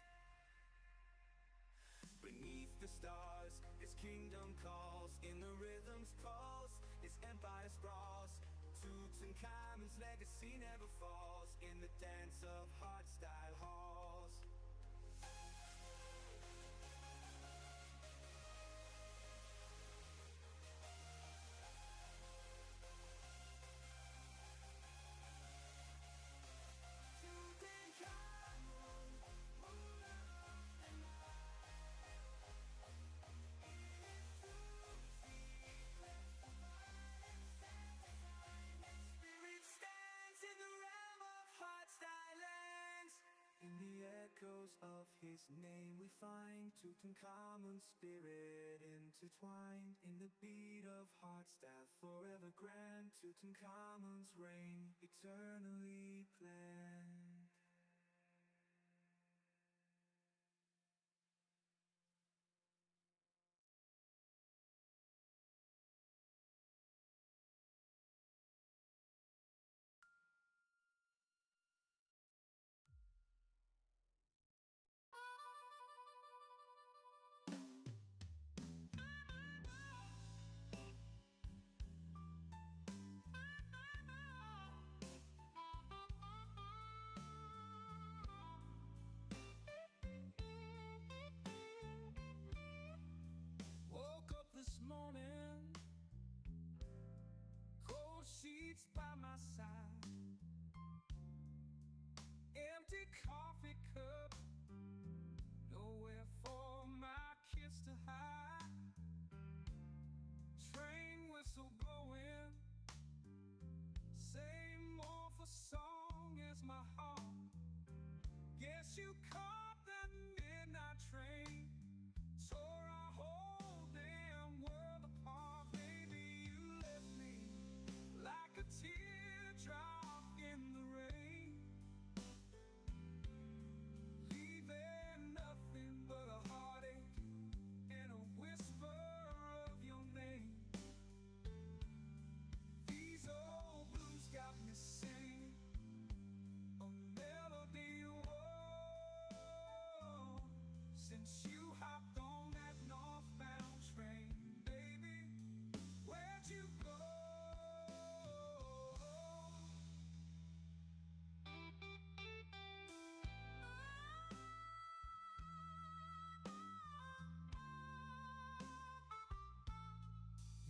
Beneath the stars, his kingdom calls, in the rhythm's pulse, his empire sprawls. Tutankhamun's legacy never falls, in the dance of hardstyle halls. Tutankhamun, ruler of the Nile, in his tomb secrets compiled in the sands of time, his spirit stands in the realm of hardstyle lands. In the echoes of his name we find Tutankhamun's spirit intertwined, in the beat of hardstyle forever grand, Tutankhamun's reign eternally planned. side. Empty coffee cup, nowhere for my kiss to hide. Train whistle blowing, same awful song as my heart. Guess you caught that midnight train, tore our whole damn world apart. Baby, you left me like a teardrop in the rain, leaving nothing but a heartache and a whisper of your name. These old blues got me singing a melody, whoa, since you hopped on that northbound train. Baby, where'd you go?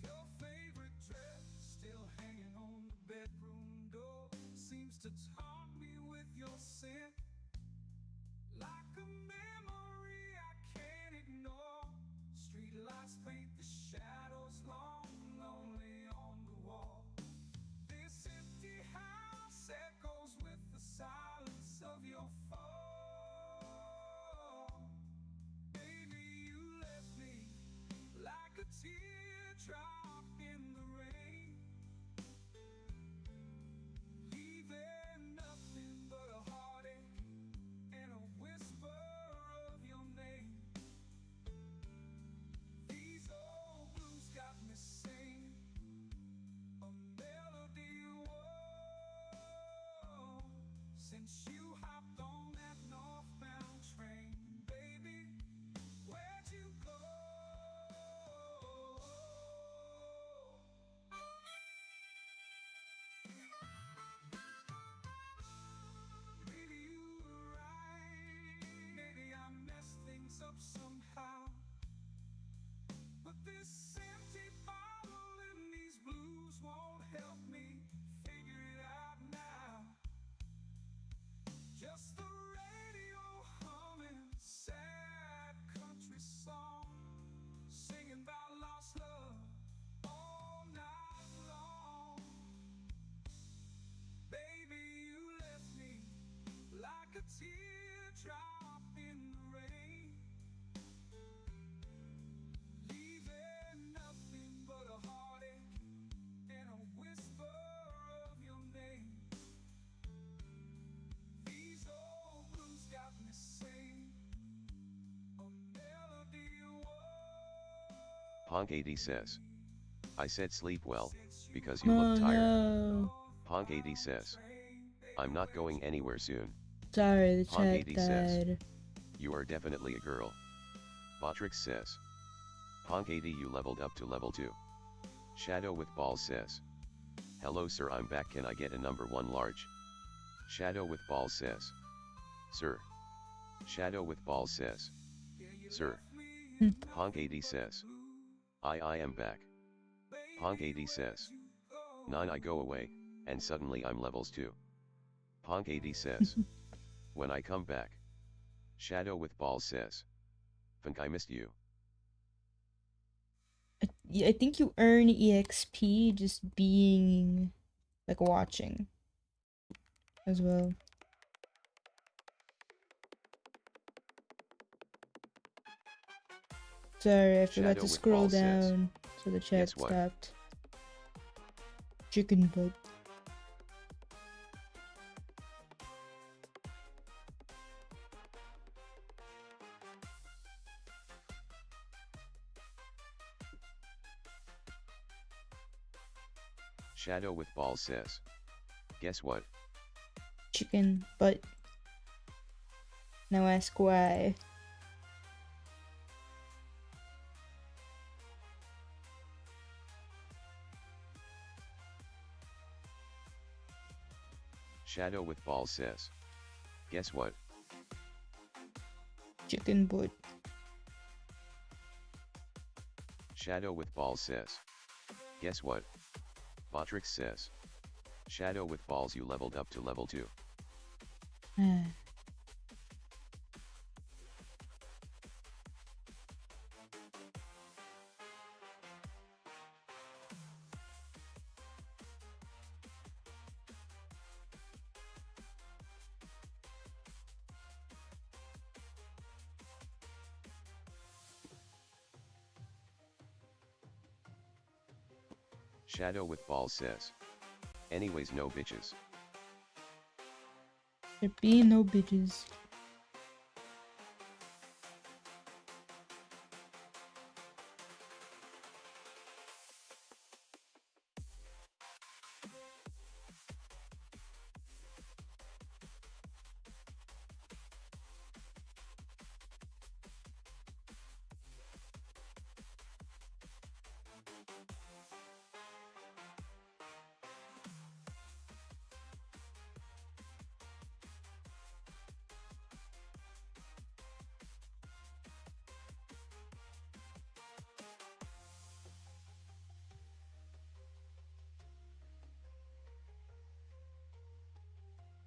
Your favorite dress still hanging on the bedroom door, seems to taunt me with your scent, like a memory I can't ignore. Streetlights paint the shadows long, lonely on the wall. This empty house echoes with the silence of your fall. Baby, you left me like a teardrop in the rain, leaving nothing but a heartache and a whisper of your name. These old blues got me singing a melody, whoa, since you hopped on that northbound train. Baby, where'd you go? Maybe you were right, maybe I messed things up somehow, but this empty bottle and these blues won't help me figure it out now. Just the radio humming sad country song, singing about lost love all night long. Baby, you left me like a teardrop in the rain, leaving nothing but a heartache and a whisper of your name. These old blues got me singing a melody, whoa. Ponk80 says. I said sleep well, because you Oh look tired. no. Ponk80 says. I'm not going anywhere soon. Sorry, the chat Ponk80 says. died. You are definitely a girl. Botrix says. Ponk80 you leveled up to level 2. Shadow with balls says. Hello sir, I'm back, can I get a number 1 large? Shadow with balls says. Sir. Shadow with balls says. Sir. Ponk80 says. I am back. Ponk80 says. Nine I go away, and suddenly I'm levels 2. Ponk80 says. When I come back. Shadow with balls says. Think I missed you. I think you earn EXP just being, like, watching as well. Sorry, I forgot Shadow to with scroll balls says. down, so the chat Guess what? stopped. Chicken butt. Shadow with balls says. Guess what? Chicken butt. Now ask why. Shadow with balls says. Guess what? Chicken butt. Shadow with balls says. Guess what? Botrix says. Shadow with balls, you leveled up to level 2. Shadow with balls says. Anyways, no bitches. There be no bitches.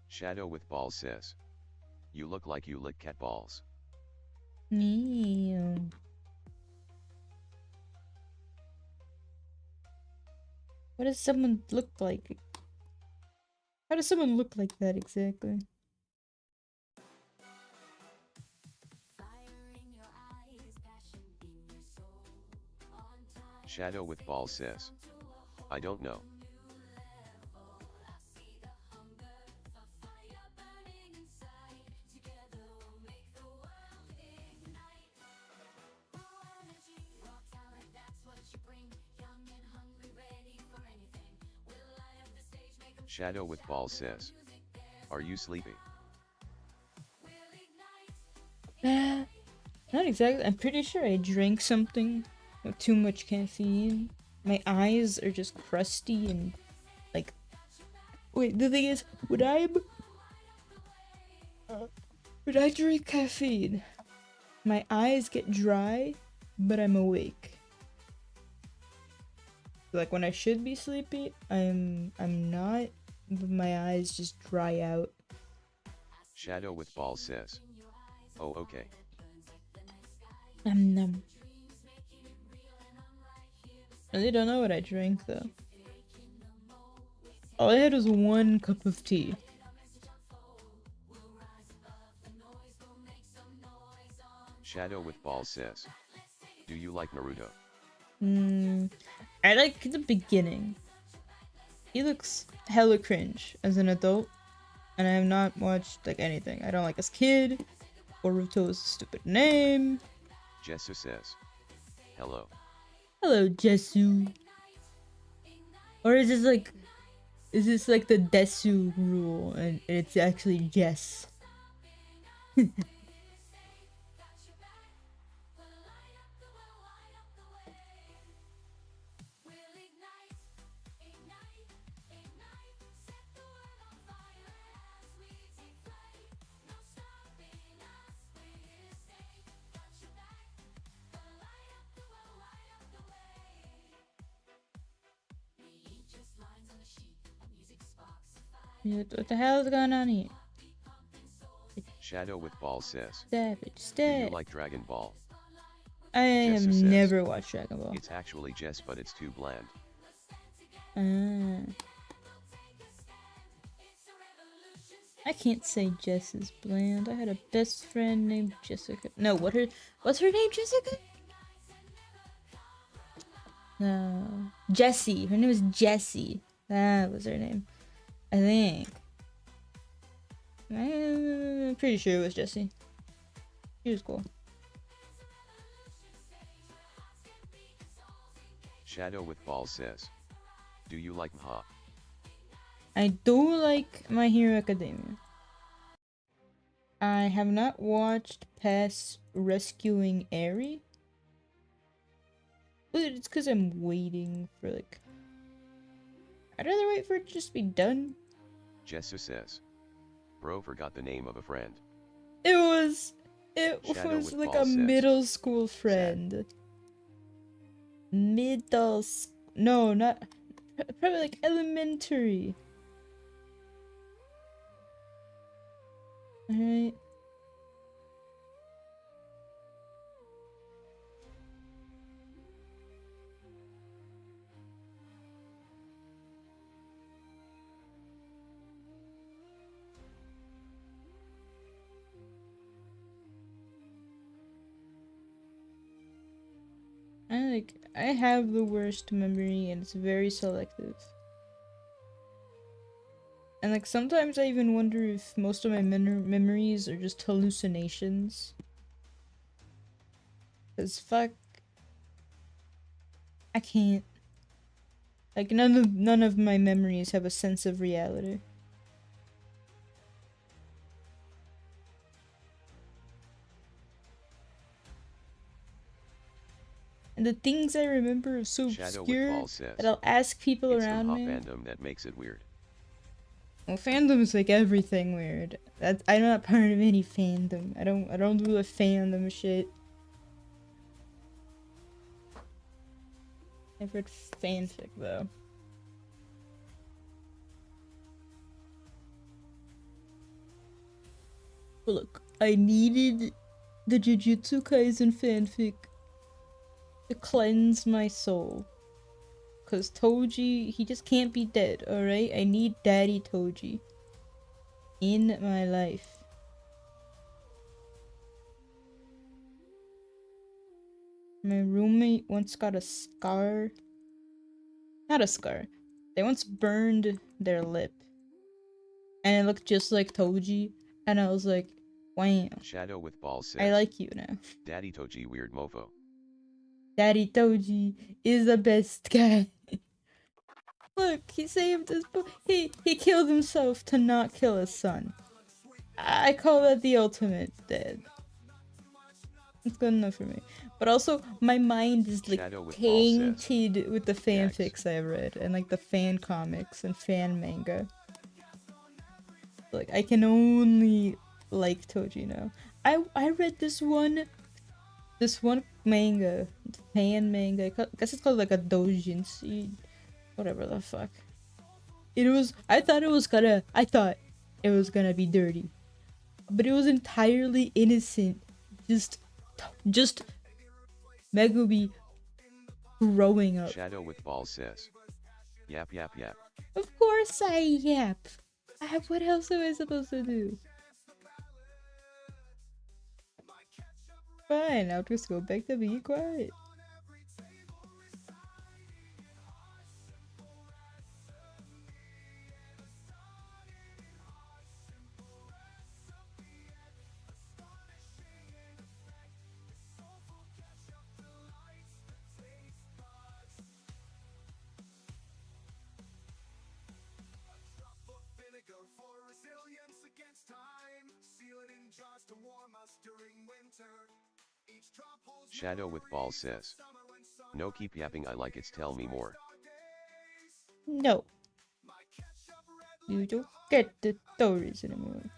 Shadow with balls says. You look like you lick cat balls. Yeah. What does someone look like? How does someone look like that exactly? Shadow with balls says. I don't know. Shadow with balls says. Are you sleepy? Not exactly. I'm pretty sure I drank something with too much caffeine. My eyes are just crusty and like. Wait, the thing is, when I drink caffeine, my eyes get dry, but I'm awake. Like when I should be sleepy, I'm not, but my eyes just dry out. Shadow with balls says. Oh, okay. Nom. I really don't know what I drank though. All I had was 1 cup of tea. Shadow with balls says. Do you like Naruto? I like the beginning. He looks hella cringe as an adult, and I have not watched like anything. I don't like as kid. Boruto is a stupid name. Jesu says. Hello. Hello, Jesu. Or is this like the Desu rule and it's actually Jess? What the hell is going on here? Shadow with balls says. Savage, Do you like Dragon Ball? I have Jesu says, never watched Dragon Ball. It's actually Jess, but it's too bland. I can't say Jess is bland. I had a best friend named Jessica. No, what's her name, Jessica? No. Jessie. Her name was Jessie. That was her name. I think. I'm pretty sure it was Jessie. She was cool. Shadow with balls says. Do you like Mha? I do like My Hero Academia. I have not watched past Rescuing Eri. But it's because I'm waiting for like... I'd rather wait for it to just be done. Jesu says. Bro forgot the name of a friend. It was like a middle school friend. No, not... Probably like elementary. Alright. I have the worst memory and it's very selective. And like sometimes I even wonder if most of my memories are just hallucinations. Cause fuck, I can't. Like none of my memories have a sense of reality. And the things I remember are so obscure that I'll ask people around me. It's fandom that makes it weird. Well, fandom's like everything weird. I'm not part of any fandom. I don't do the fandom shit. I've read fanfic though. But look, I needed the Jujutsu Kaisen fanfic to cleanse my soul. Cause Toji, he just can't be dead, alright? I need Daddy Toji in my life. My roommate once got a scar. Not a scar. They once burned their lip. And it looked just like Toji. And I was like, wow. Shadow with balls says, I like you now. Daddy Toji weird mofo. Daddy Toji is the best guy. Look, he saved his he killed himself to not kill his son. I call that the ultimate dad. It's good enough for me. But also, my mind is like tainted with the fanfics I've read and like the fan comics and fan manga. Like I can only like Toji now. I read this one manga, fan manga. I guess it's called like a doujinshi, whatever the fuck. I thought it was gonna be dirty, but it was entirely innocent. Just Megumi growing up. Shadow with balls says, yap yap yap. Of course I yap. What else am I supposed to do? Fine, I'll just go back to being quiet. Shadow with balls says, no keep yapping, I like it's tell me more. No. You don't get the stories anymore.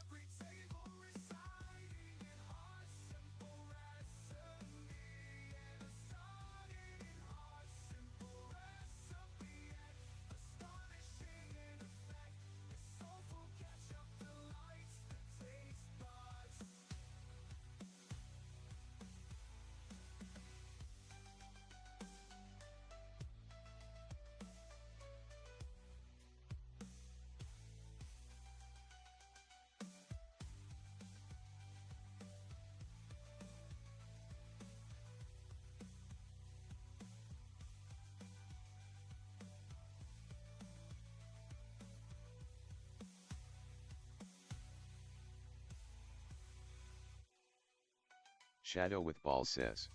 Shadow with balls says,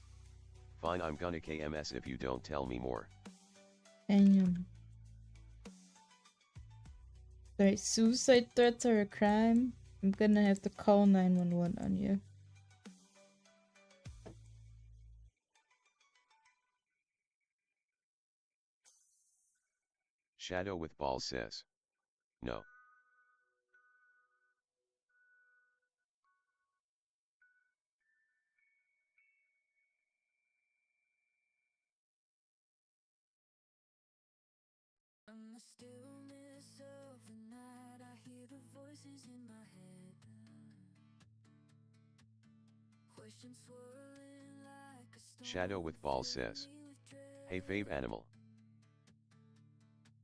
fine, I'm gonna KMS if you don't tell me more. Damn. Sorry, suicide threats are a crime? I'm gonna have to call 911 on you. Shadow with balls says, no. In the stillness of the night, I hear the voices in my head. Shadow with balls says, hey fave animal.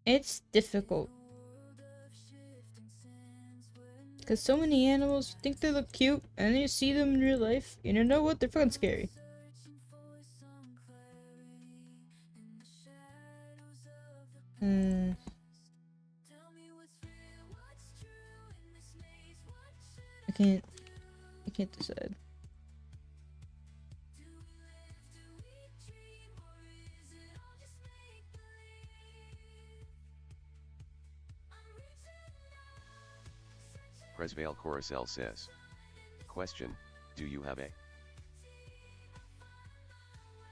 It's difficult. Because so many animals, you think they look cute, and then you see them in real life, and you know what? They're fucking scary. I can't decide. Presvale Coruscant says, question, do you have a?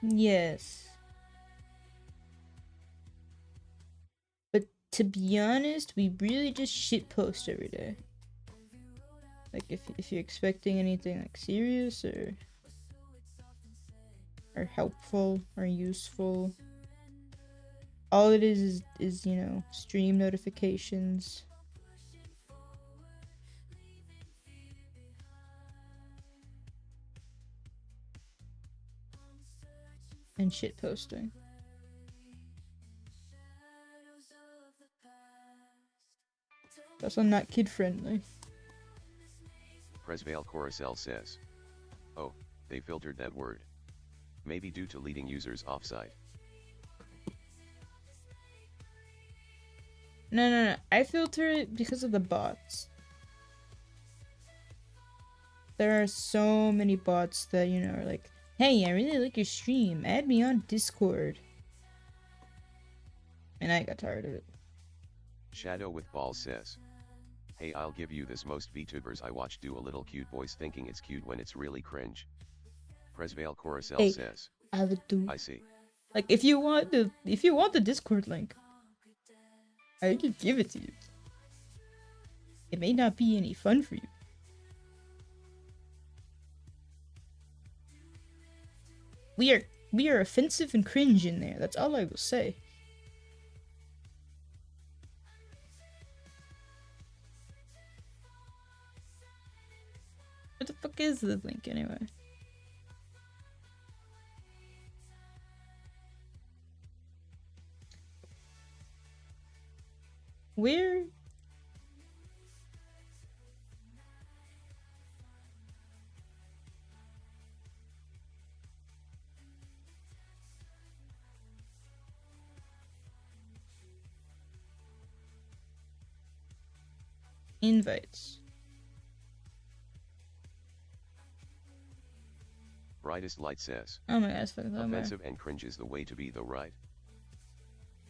Yes. But to be honest, we really just shitpost every day. Like if you're expecting anything like serious or helpful or useful, all it is you know, stream notifications. And shitposting. Plus I'm not kid friendly. Presvale Coruscant says, oh, they filtered that word. Maybe due to leading users offsite. No. I filter it because of the bots. There are so many bots that, you know, are like, hey, I really like your stream. Add me on Discord. And I got tired of it. Shadow with balls says, hey, I'll give you this. Most VTubers I watch do a little cute voice thinking it's cute when it's really cringe. Presvale Coruscant says, I would do. I see. Like if you want the Discord link, I could give it to you. It may not be any fun for you. We are offensive and cringe in there. That's all I will say. What the fuck is the link anyway? Where? Invites. Brightest Light says, Oh my gosh, fucking offensive and cringe is the way to be though, right?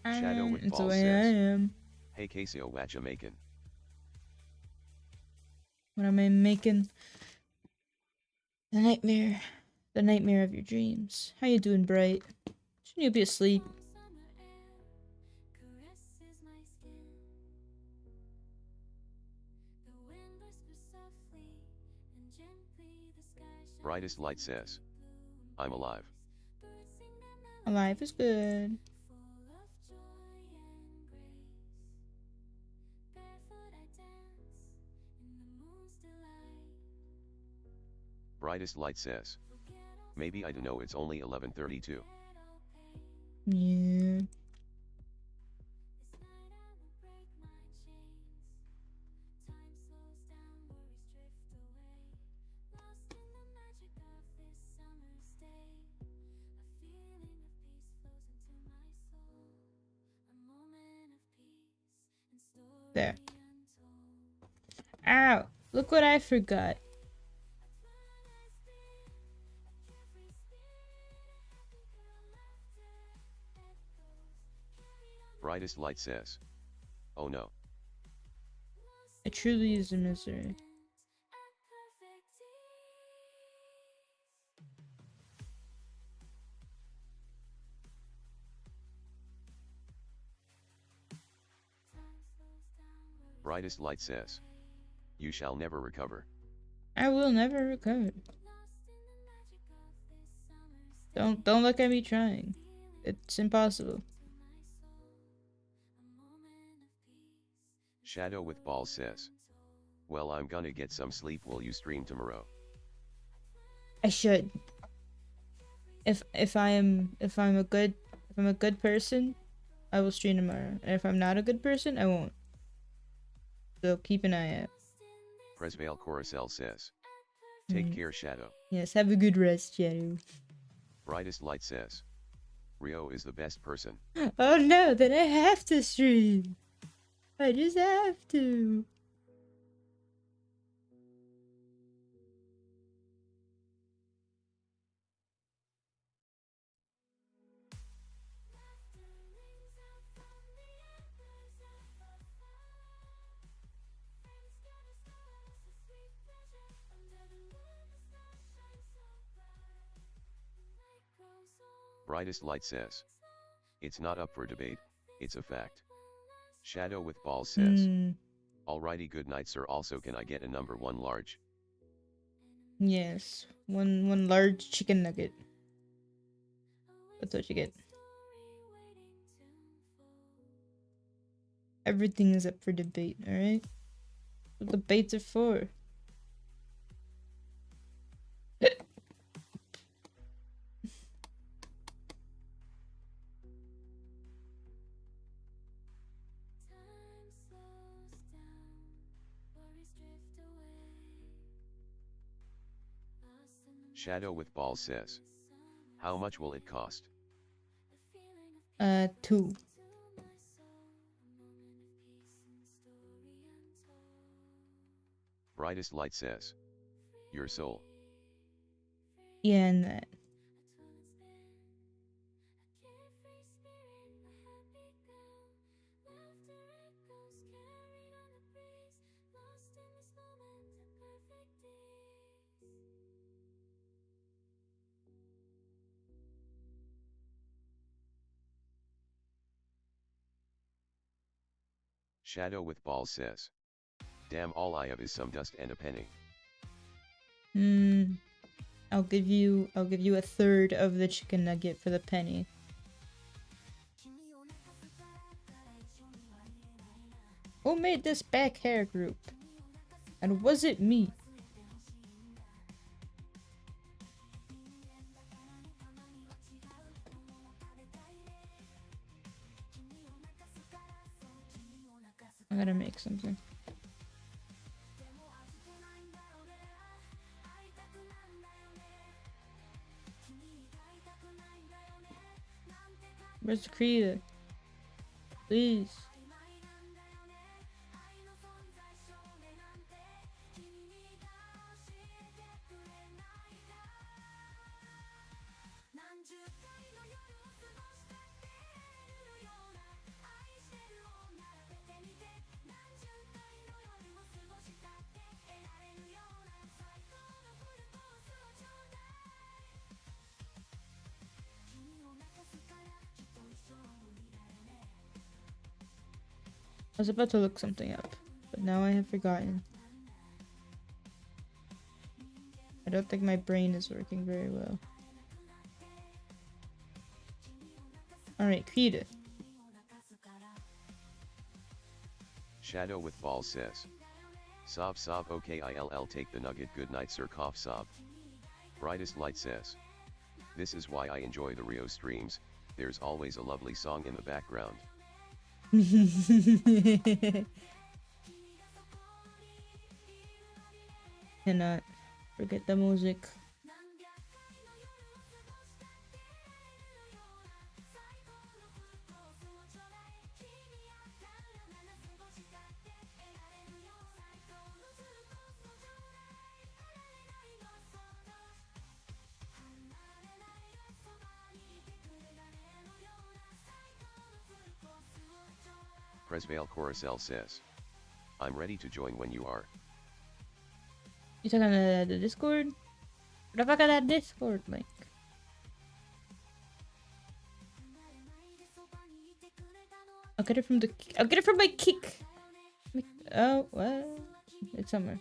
Shadow with it's the balls way says, I am. hey Casio, what ya making? What am I making? The nightmare of your dreams. How you doing, Bright? Shouldn't you be asleep? Brightest Light says, I'm alive. Alive is good. Brightest Light says, maybe I don't know, it's only 11:32. Yeah. There. Ow! Look what I forgot. Brightest Light says, oh no. It truly is a misery. Brightest Light says, you shall never recover. I will never recover. Don't look at me trying. It's impossible. Shadow with balls says, well, I'm gonna get some sleep. Will you stream tomorrow? I should. If I'm a good person, I will stream tomorrow. And if I'm not a good person, I won't. So keep an eye out. Presvale Coruscant says. Take care, Shadow. Yes, have a good rest, Shadow. Brightest Light says. Rio is the best person. Oh no, then I have to stream. I just have to. Brightest Light says. It's not up for debate, it's a fact. Shadow with balls says. Alrighty, good night, sir. Also, can I get a number 1 large? Yes, one large chicken nugget. That's what you get. Everything is up for debate, alright? What debates are for. Shadow with balls says. How much will it cost? 2. Brightest Light says. Your soul. Yeah, and that. Shadow with balls says. Damn, all I have is some dust and a penny. I'll give you a third of the chicken nugget for the penny. Who made this back hair group? And was it me? I gotta make something. Where's the creator? Please. I was about to look something up, but now I have forgotten. I don't think my brain is working very well. Alright, creative. Shadow with balls says. Sob sob, okay, I'll take the nugget. Good night, sir. Cough sob. Brightest Light says. This is why I enjoy the Rio streams, there's always a lovely song in the background. Cannot forget the music. Presvale Coruscant says. I'm ready to join when you are. You talking on the Discord? What the fuck is that Discord link? I'll get it from my kick. Oh, what? It's somewhere.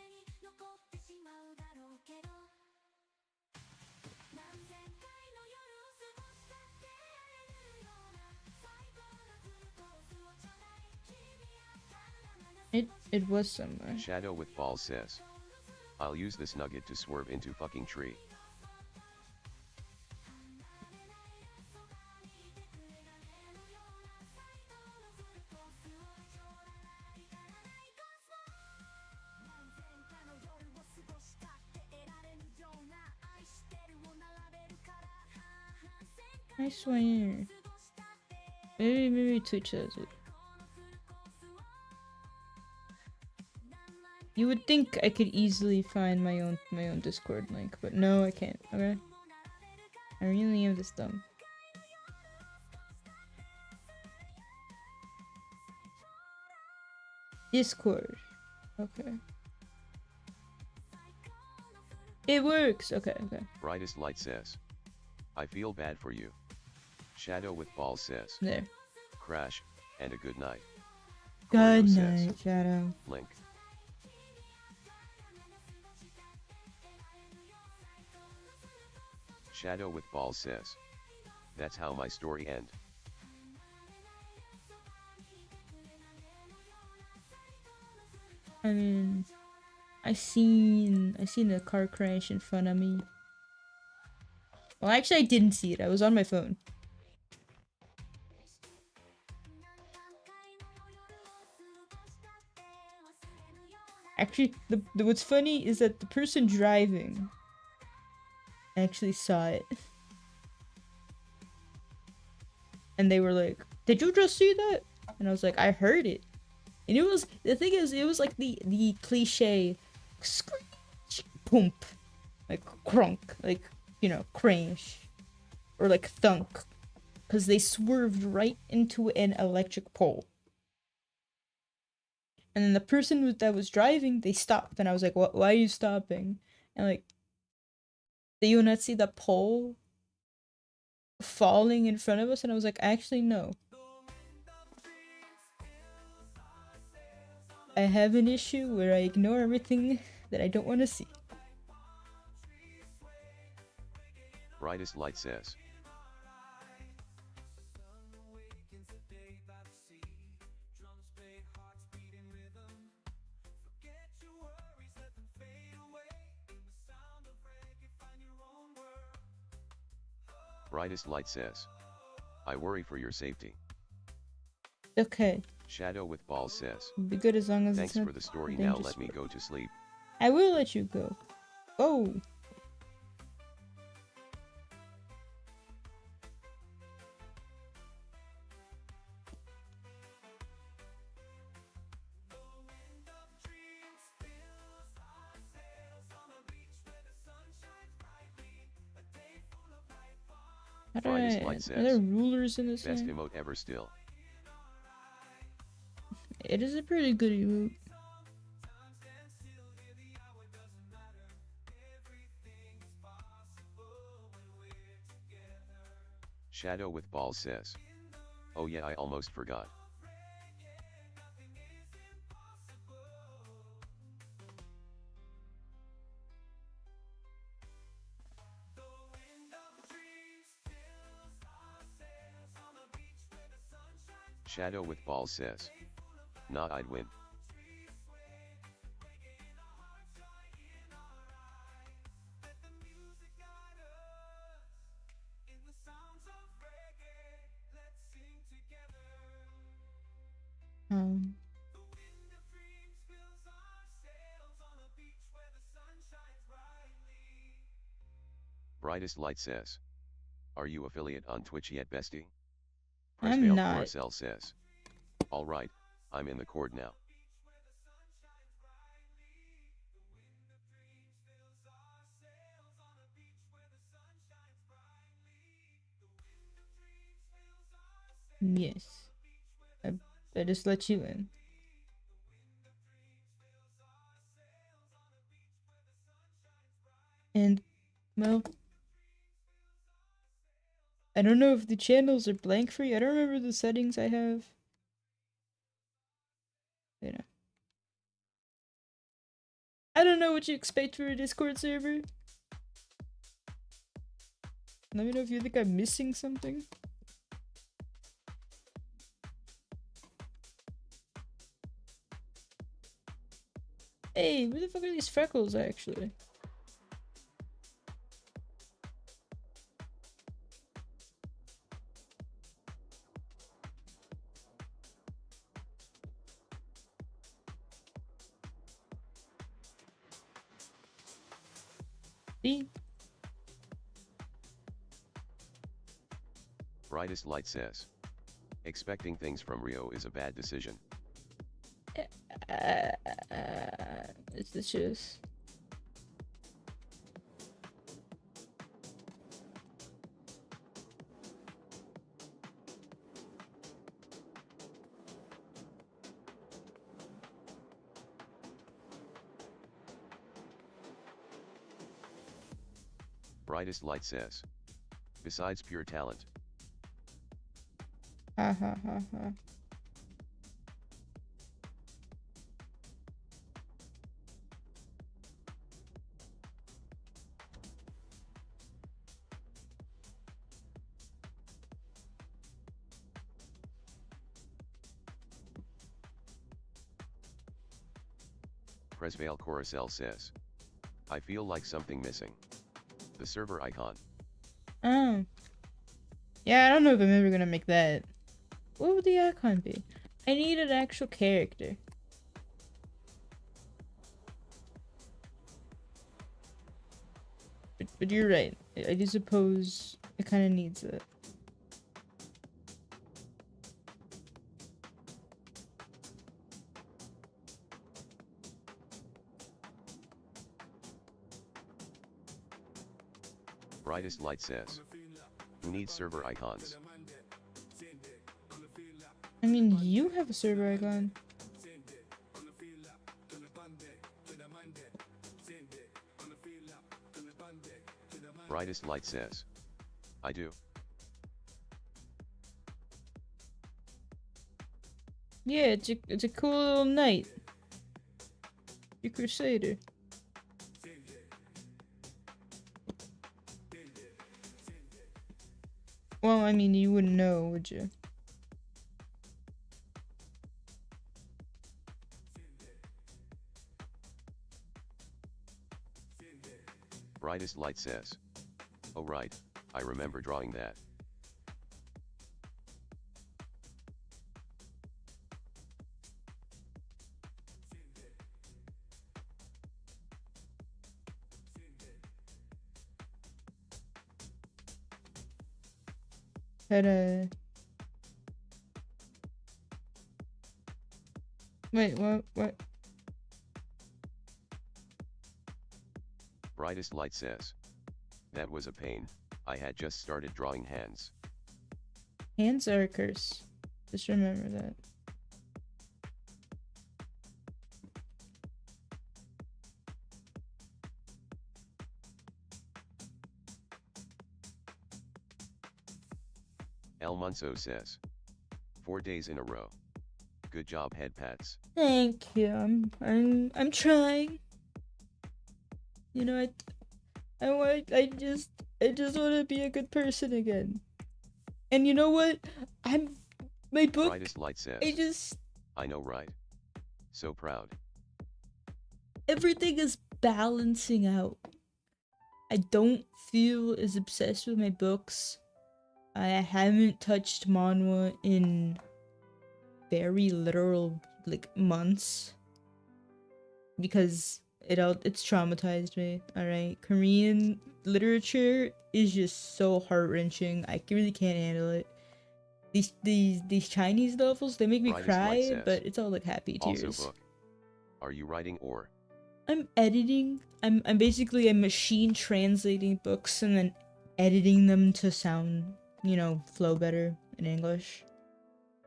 It was somewhere. Shadow with balls says. I'll use this nugget to swerve into fucking tree. I swear. Maybe Twitch has it. You would think I could easily find my own Discord link, but no, I can't. Okay. I really am this dumb. Discord. Okay. It works. Okay. Brightest Light says, I feel bad for you. Shadow with Balls says, There. Crash, and a good night. Good Choreo night, says, Shadow. Link. Shadow with Balls says, that's how my story end. I mean, I seen a car crash in front of me. Well, actually, I didn't see it. I was on my phone. Actually, what's funny is that the person driving actually saw it. And they were like, "Did you just see that?" And I was like, "I heard it." And it was, the thing is, it was like the cliche screech, pump, like crunk, like, you know, crash, or like thunk, because they swerved right into an electric pole. And then the person that was driving, they stopped, and I was like, why are you stopping? And like, did you not see the pole falling in front of us? And I was like, actually, no. I have an issue where I ignore everything that I don't want to see. Brightest Light says, Brightest Light says, I worry for your safety. Okay. Shadow with Balls says, Be good as long as thanks it's not for the story, now dangerous let me work. go to sleep. I will let you go. Oh. Brightest Light Are says, there rulers in this best thing? emote ever still. It is a pretty good emote. Shadow with Balls says, oh yeah, I almost forgot. Shadow with Balls says, nah, I'd win. Brightest Light says, are you affiliate on Twitch yet, bestie? I'm not. Marcel says, alright, I'm in the cord now. Yes. I just let you in. And, well, I don't know if the channels are blank for you. I don't remember the settings I have. You know. I don't know what you expect for a Discord server. Let me know if you think I'm missing something. Hey, where the fuck are these freckles, actually? See? Brightest Light says. Expecting things from Rio is a bad decision. It's the shoes. Brightest Light says. Besides pure talent. Ha ha ha ha. Presvale Coruscant says. I feel like something missing. The server icon. Oh. Yeah, I don't know if I'm ever gonna make that. What would the icon be? I need an actual character. But you're right. I do suppose it kind of needs it. Brightest Light says. Who needs server icons? I mean, you have a server icon. Brightest Light says. I do. Yeah, it's a cool little knight. You're Crusader. Well, I mean, you wouldn't know, would you? Brightest Light says. Oh right, I remember drawing that. Had Wait, what? Brightest Light says. That was a pain, I had just started drawing hands. Hands are a curse. Just remember that. El Munso says. 4 days in a row. Good job, head pats. Thank you. I'm trying. You know, I just want to be a good person again. And you know what? My book. Brightest Light says. I know, right? So proud. Everything is balancing out. I don't feel as obsessed with my books. I haven't touched manhwa in very literal months because it's traumatized me. All right, Korean literature is just so heart-wrenching. I really can't handle it. These Chinese novels, they make me cry, but it's all happy tears. Also book. Are you writing or? I'm editing. I'm basically a machine translating books and then editing them to sound, flow better in English.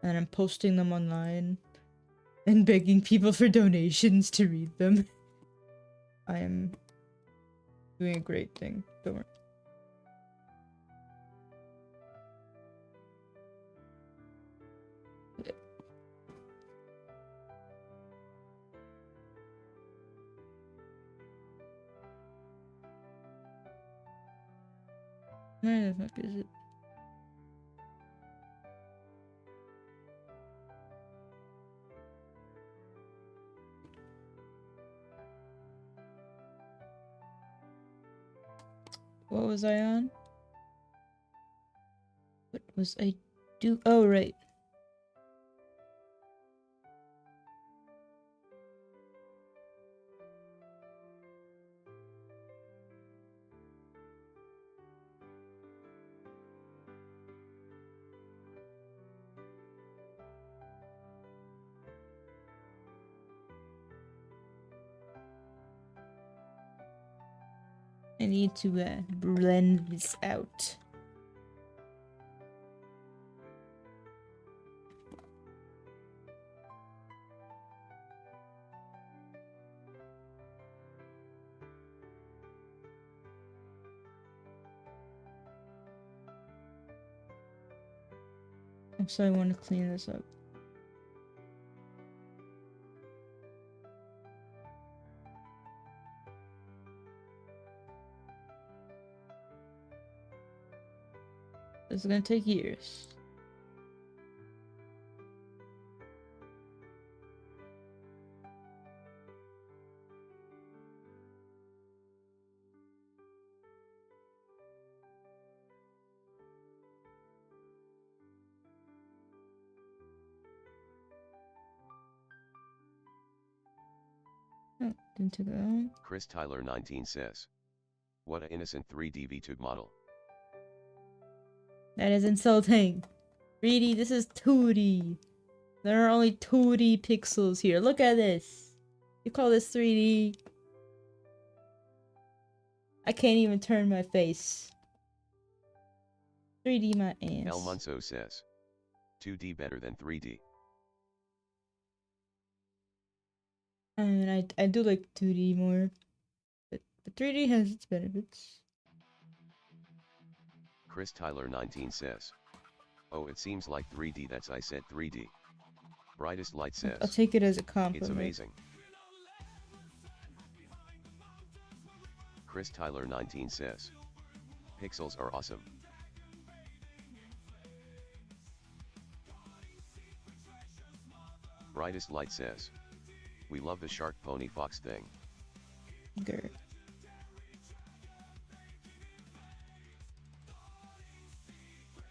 And I'm posting them online and begging people for donations to read them. I am doing a great thing. Don't worry. Where the fuck is it? What was I on? What was I do? Oh, right. I need to blend this out. So I want to clean this up. This is gonna take years. Oh, didn't take that long. Chris Tyler 19 says, what a innocent 3D VTube model. That is insulting. 3D, this is 2D. There are only 2D pixels here. Look at this. You call this 3D? I can't even turn my face. 3D my ass. El Munso says, 2D better than 3D. I mean, I do like 2D more. But 3D has its benefits. Chris Tyler 19 says, oh, it seems like 3D. That's I said 3D. Brightest Light says, I'll take it as a compliment. it's amazing. Chris Tyler 19 says, pixels are awesome. Brightest Light says, we love the shark pony fox thing. Good.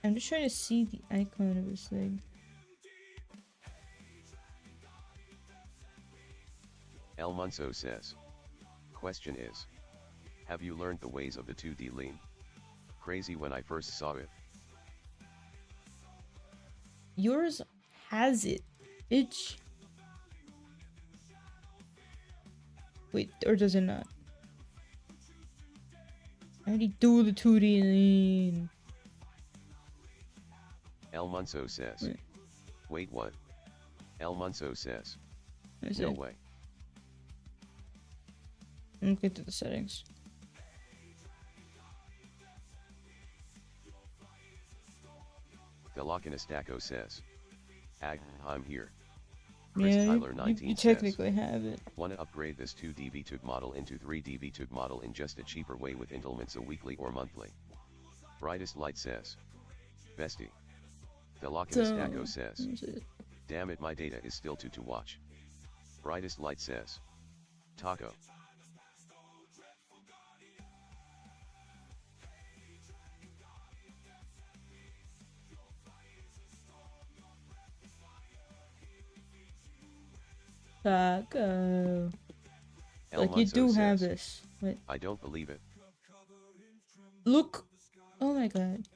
I'm just trying to see the icon of this thing. El Munso says, question is, have you learned the ways of the 2D lean? Crazy when I first saw it. Yours has it, bitch. Wait, or does it not? I already do the 2D lean. El Munso says, wait what? El Munso says, no way. Let's get to the settings. Delocinastaco says, I'm here. Yeah, Tyler 19 you says, technically have it. wanna upgrade this 2D VTube model into 3D VTube model in just a cheaper way with entitlements a weekly or monthly. Brightest Light says, bestie. Delocinastaco says, damn it, my data is still to watch. Brightest Light says, taco. Taco. El Like, you Munso do have says, this. Wait. I don't believe it. Look. Oh my god.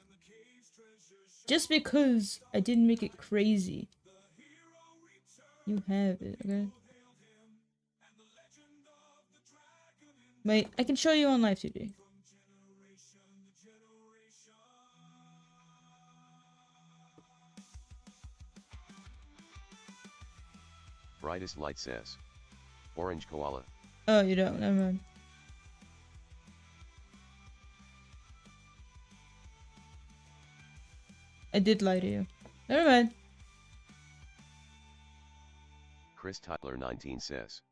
Just because I didn't make it crazy. You have it, okay? Wait, I can show you on live2d. Brightest Light says, orange koala. Oh, you don't. Never mind. I did lie to you. Never mind. Chris Tyler 19 says,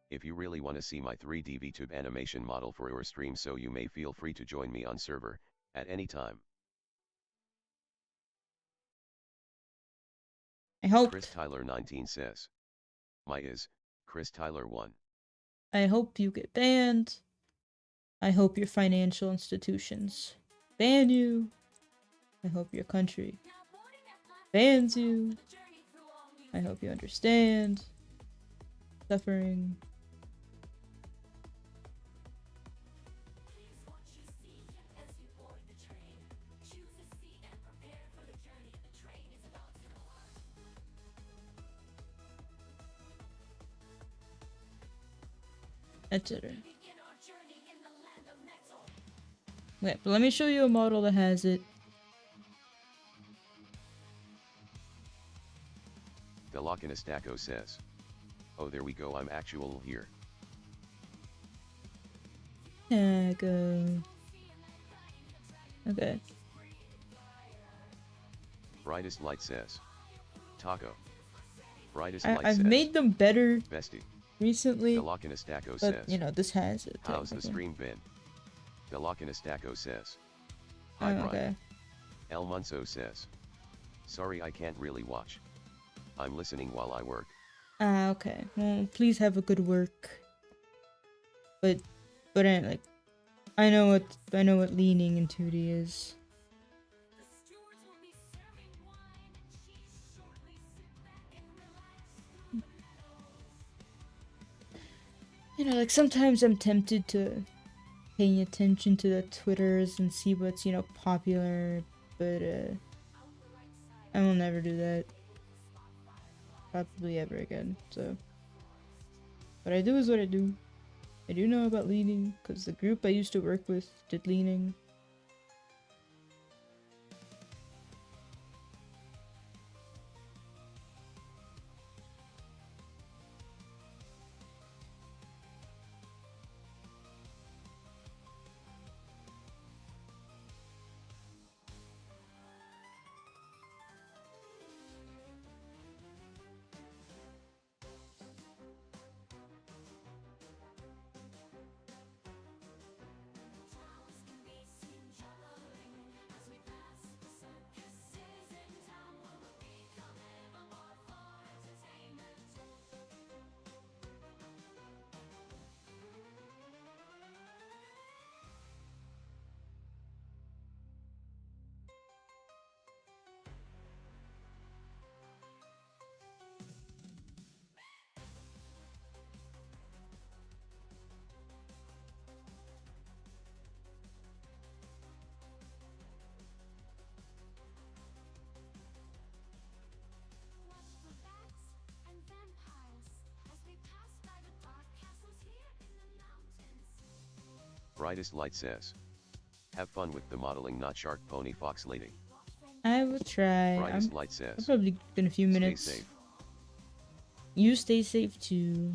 if you really want to see my 3D VTube animation model for your stream, so you may feel free to join me on server at any time. I hope. Chris Tyler 19 says, my is Chris Tyler 1. I hope you get banned. I hope your financial institutions ban you. I hope your country bans you. I hope you understand suffering. Etc. Okay, but let me show you a model that has it. Galakinastaco says. Oh, there we go. I'm actual here. Go. Okay. Brightest light says. Taco. Brightest light I've says. made them better Bestie. recently, Galakinastaco but says. you know, this has it. How's the technically. stream been? Galakinastaco says. Hi, Brian. Okay. El Munso says. Sorry, I can't really watch. I'm listening while I work. Okay. Well, please have a good work. But I know what leaning in 2D is. You know, like sometimes I'm tempted to paying attention to the Twitters and see what's, you know, popular, but I will never do that. Probably ever again, so. What I do is what I do. I do know about leaning, because the group I used to work with did leaning. Brightest light says. Have fun with the modeling, not shark, pony, fox, lady. I will try. Brightest light says. I'll probably in a few minutes. Stay safe. You stay safe too.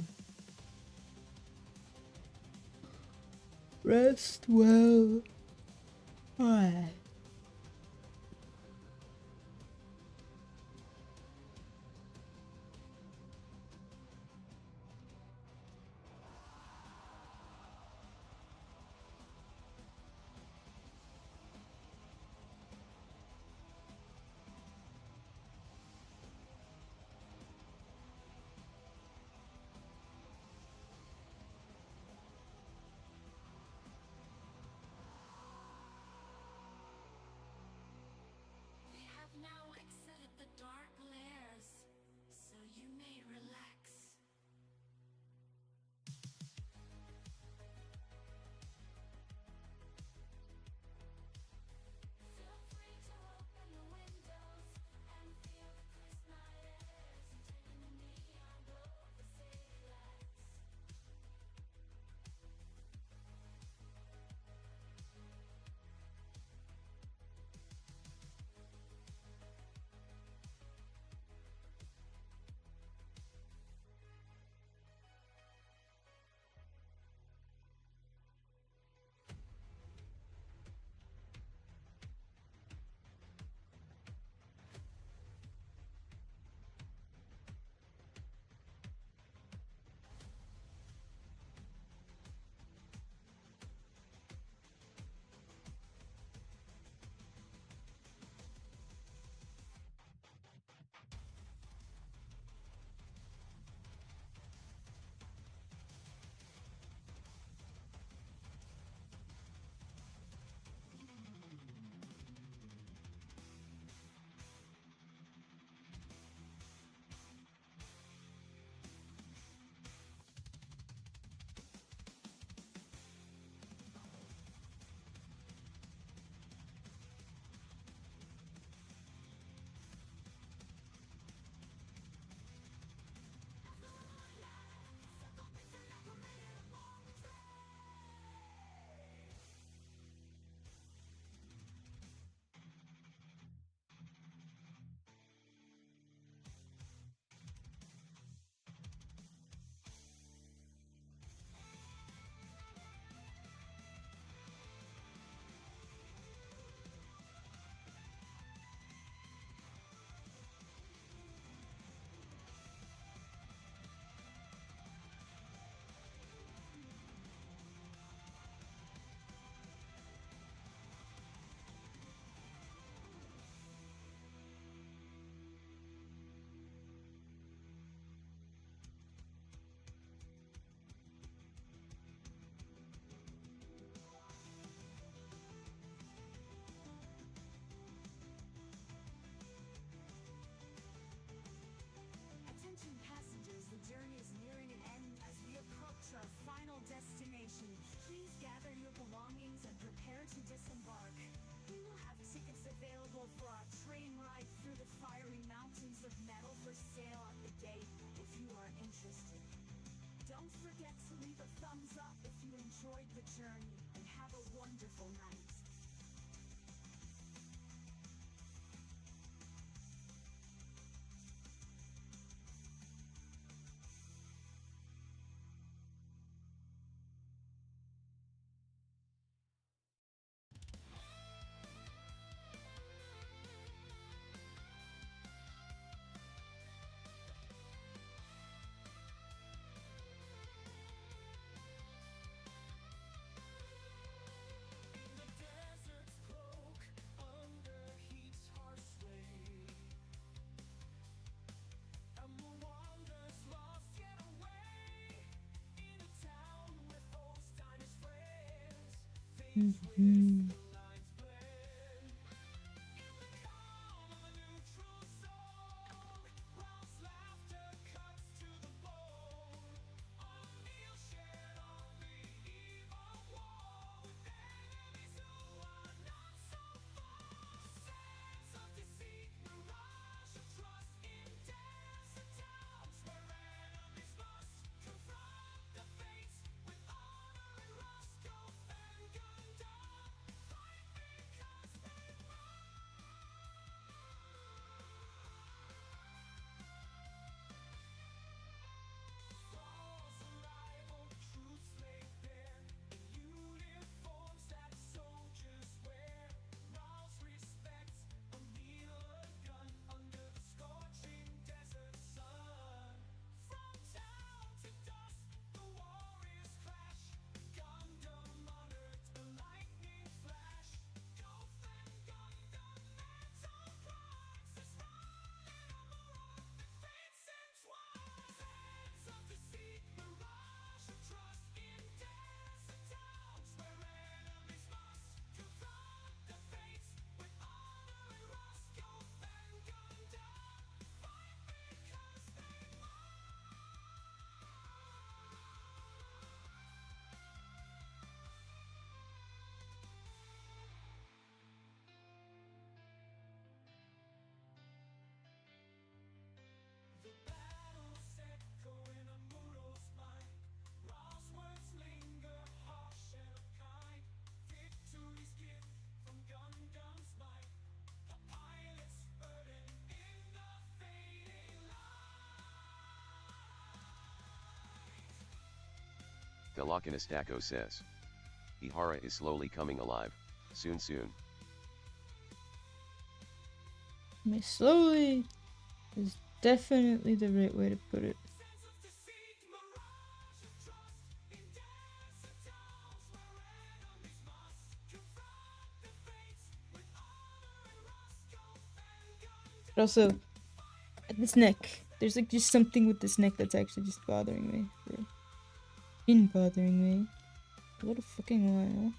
Rest well. Alright. sale on the date if you are interested. Don't forget to leave a thumbs up if you enjoyed the journey, and have a wonderful night. Mm-hmm. Delakanistako says. Ihara is slowly coming alive, soon. My slowly is definitely the right way to put it. But also, at this neck, there's like just something with this neck that's actually just bothering me. Been bothering me for a little fucking while.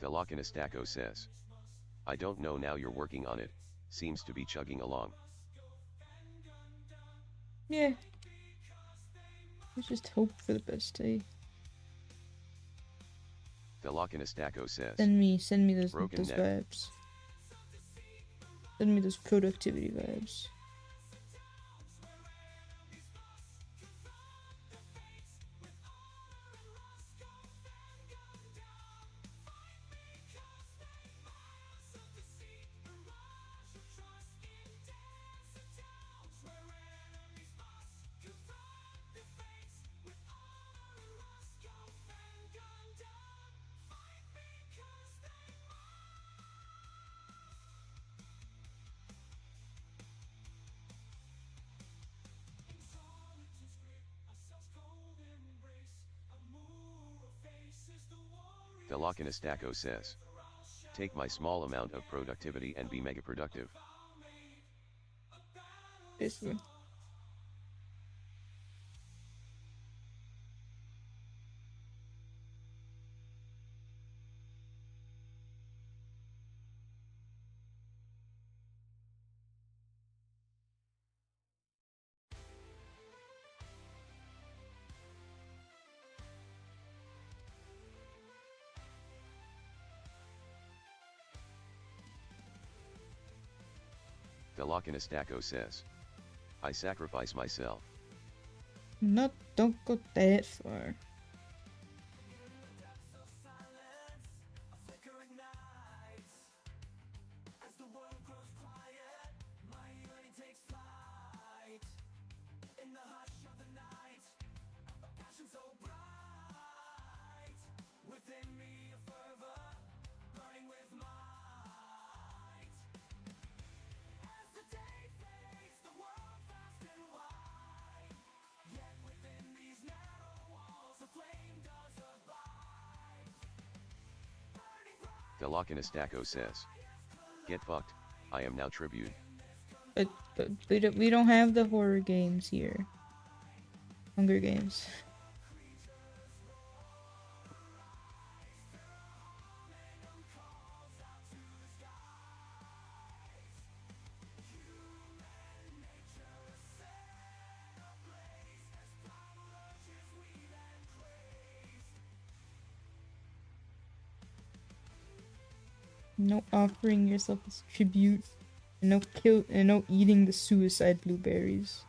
Delakanistako says. I don't know, now you're working on it, seems to be chugging along. Yeah. Let's just hope for the best, eh? Delakanistako says. Send me those Broken neck. vibes. Send me those productivity vibes. Delakanistako says. Take my small amount of productivity and be mega productive. Basically. Velocinistaco says. I sacrifice myself. Not, don't go that far. Velocinistaco says. Get fucked, I am now tribute. But we don't have the horror games here. Hunger Games. No offering yourself as tribute, and no eating the suicide blueberries.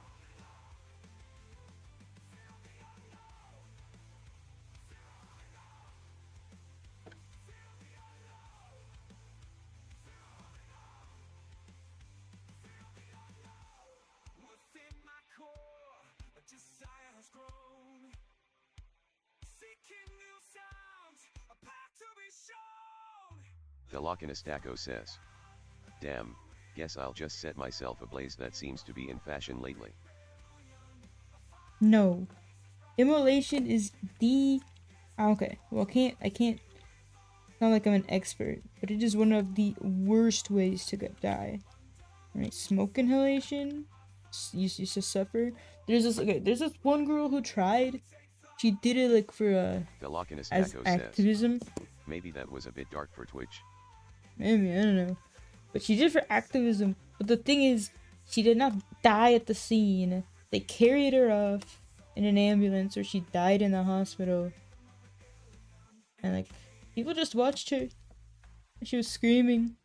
Velocinistaco says. Damn, guess I'll just set myself ablaze. That seems to be in fashion lately. No. Immolation is the... Okay, well I can't... It's not like I'm an expert, but it is one of the worst ways to die. Right, smoke inhalation used to suffer. There's this one girl who tried. She did it like for as activism. Says, maybe that was a bit dark for Twitch. Maybe, I don't know. But she did it for activism. But the thing is, she did not die at the scene. They carried her off in an ambulance, or she died in the hospital. And like, people just watched her. She was screaming.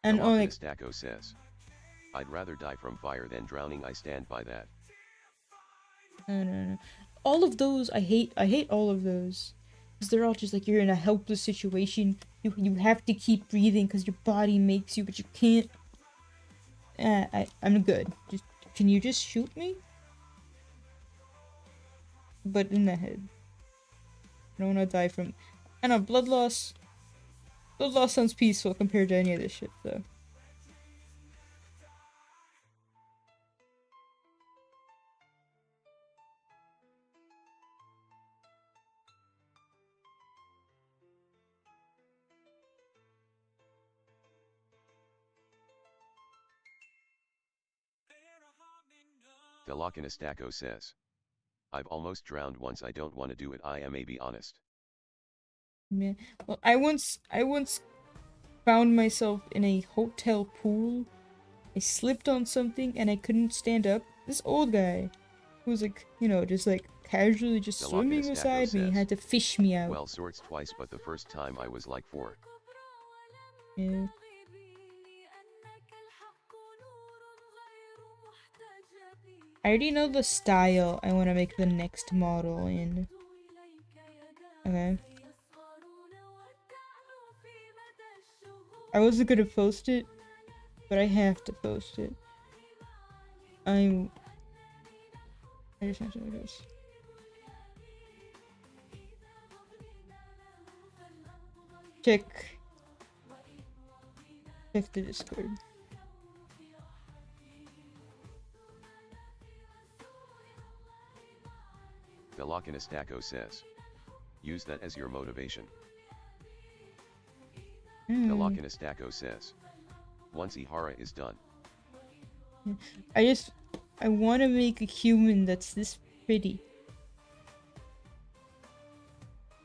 And Velocinistaco says. I'd rather die from fire than drowning. I stand by that. I don't know. All of those, I hate all of those. Because they're all just like, you're in a helpless situation. You have to keep breathing because your body makes you, but you can't. I'm good. Can you just shoot me? But in the head. I don't want to die from... I know, blood loss... Blood loss sounds peaceful compared to any of this shit, though. Velocinistaco says. I've almost drowned once. I don't want to do it. I am be honest. Yeah. Well, I once found myself in a hotel pool. I slipped on something and I couldn't stand up. This old guy, who was like, you know, just like casually just swimming beside me, had to fish me out. Well, sorts twice, but the first time I was like 4. Yeah. I already know the style I want to make the next model in. Okay. I wasn't gonna post it, but I have to post it. I just have to do this. Check the Discord. Velocinistaco says. Use that as your motivation. Velocinistaco says. Once Ihara is done. I want to make a human that's this pretty.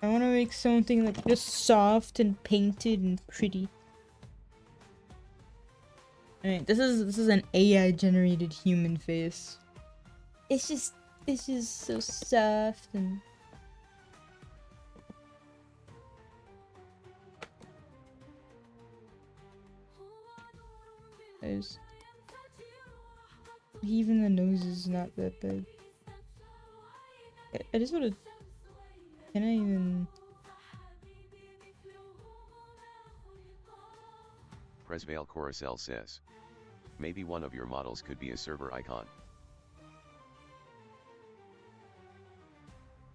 I want to make something like just soft and painted and pretty. Alright, this is an AI generated human face. It's just so soft and... Is even the nose is not that big. I just wanna. Can I even? Presvale Coruscant says. Maybe one of your models could be a server icon.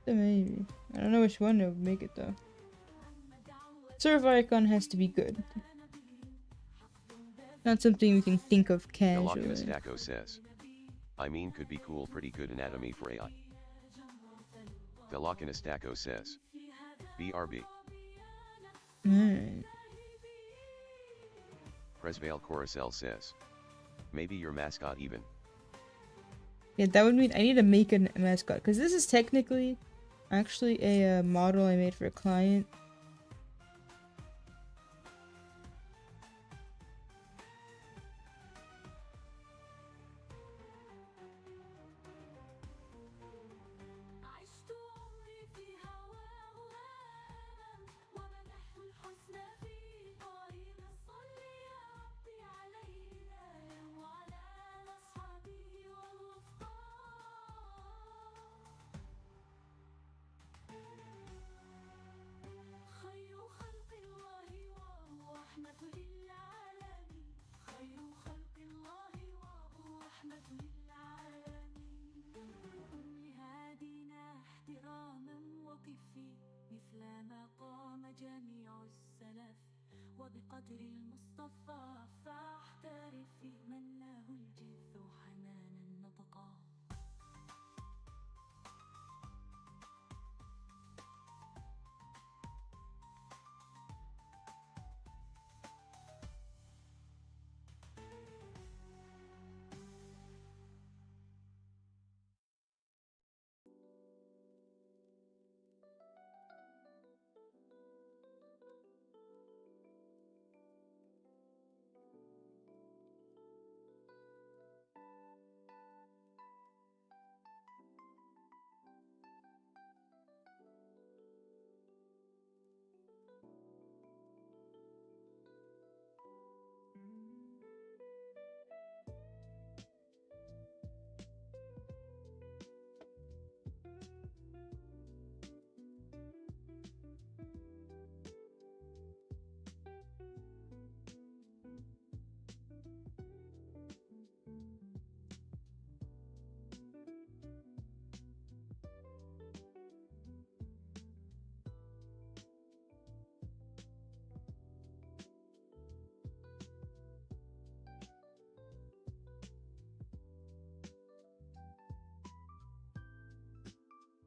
Maybe. I don't know which one would make it though. Server icon has to be good. Not something we can think of casually. Stacko says. I mean could be cool, pretty good anatomy for AI. Stacko says. BRB. Alright. Presvale Coruscant says. Maybe your mascot even. Yeah, that would mean I need to make a mascot. Because this is technically actually a model I made for a client. وبقدر المصطفى فاحترفي من له الجث حنانا نطقا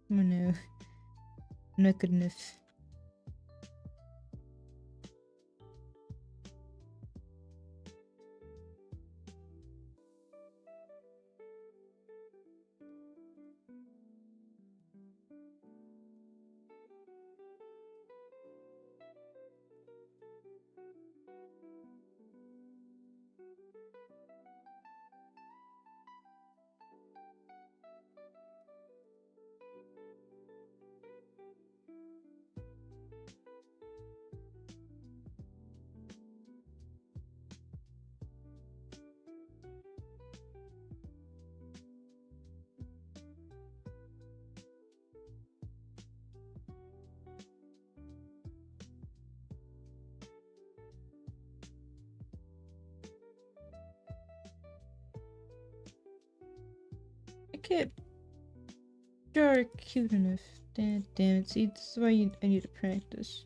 Oh no. Not good enough. I can't draw cute enough. Damn it. See, this is why I need to practice.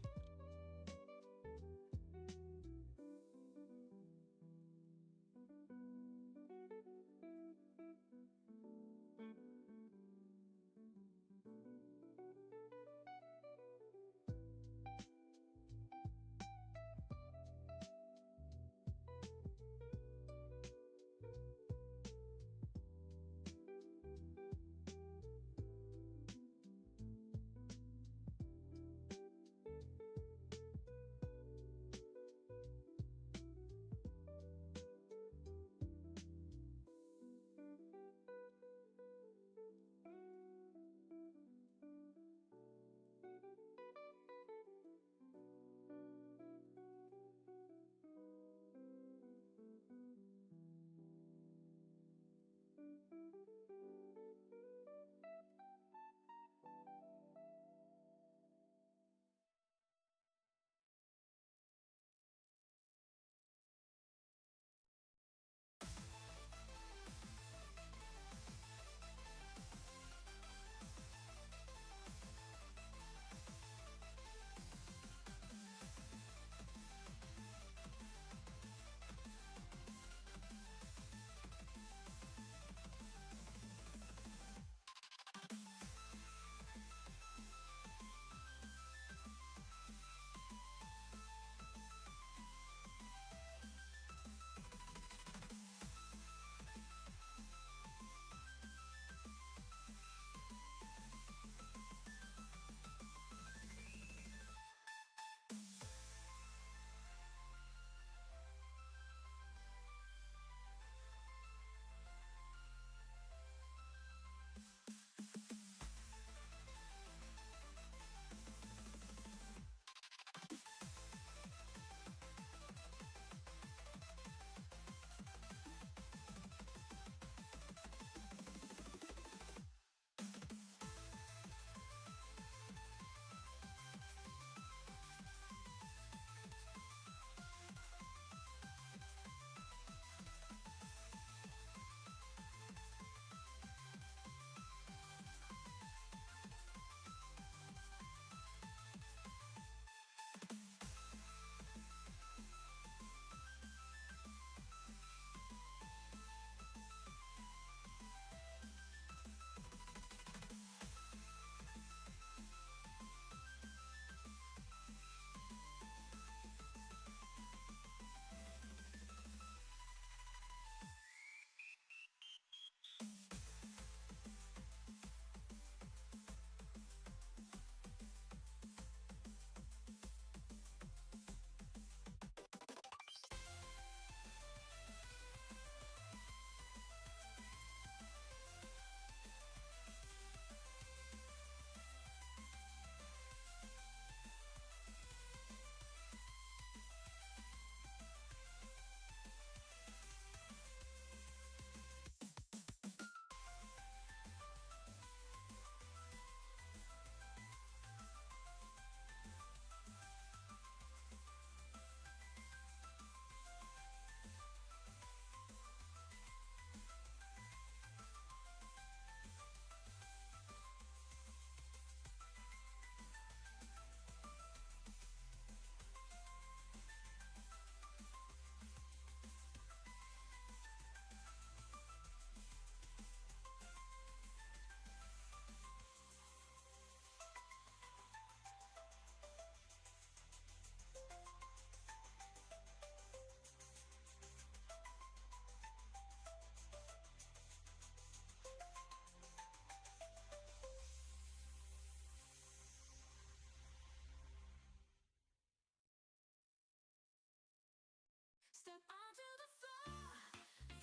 Step onto the floor,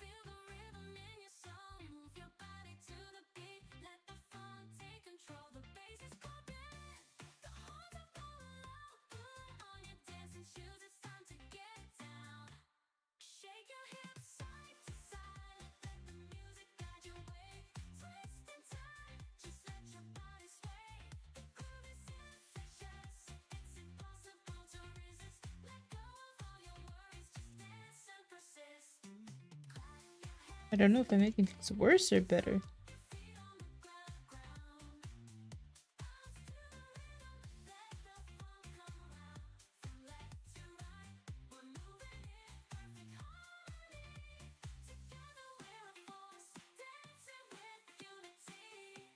feel the rhythm in your soul. Move your body to the beat, let the fun take control. The bass is pumping, the horns are blowing loud. Put on your dancing shoes, it's time to get down. Shake your hips side to side, let the music guide your way. Twist and turn, just let your body sway. The groove is infectious, it's impossible to resist. Let go of all your worries, just dance and persist. Clap your hands, I don't know if I'm making things worse or better. feet on the ground. Bounce to the rhythm, let the fun come out. From left to right, we're moving in perfect harmony. Together we're a force, dancing with unity.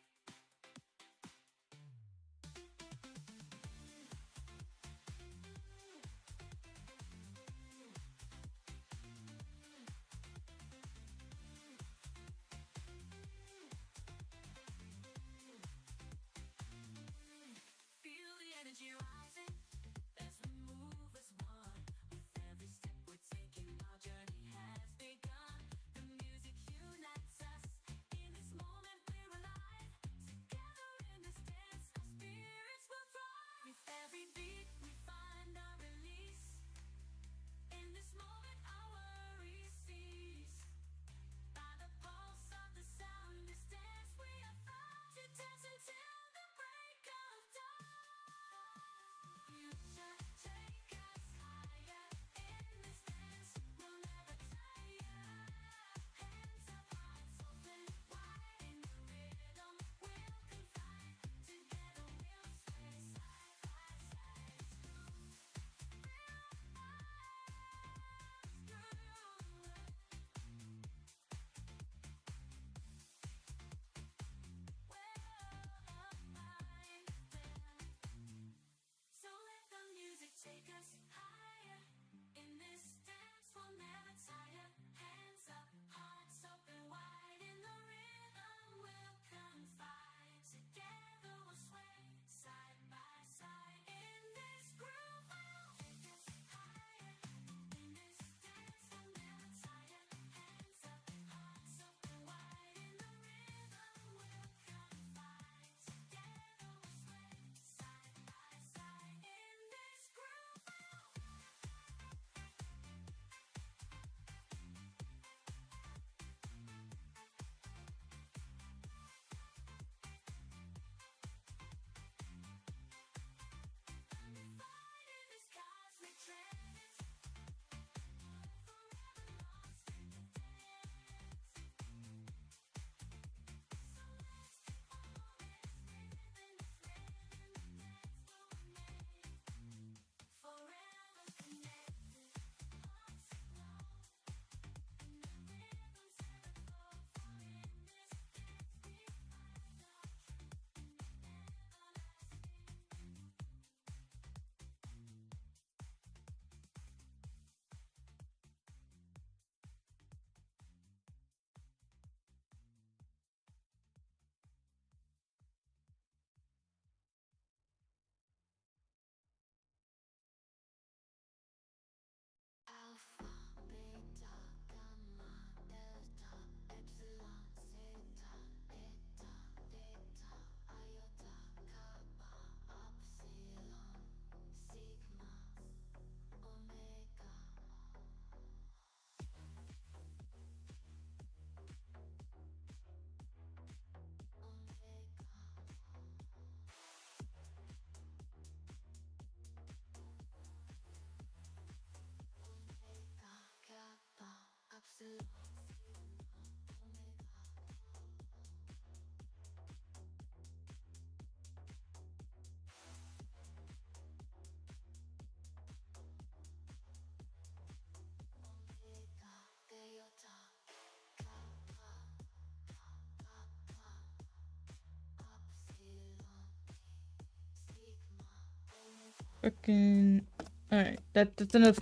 Fucking. Alright, that's enough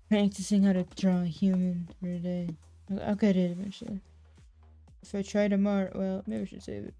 practicing how to draw a human for a day. I'll get it eventually. If I try tomorrow, well, maybe I should save it.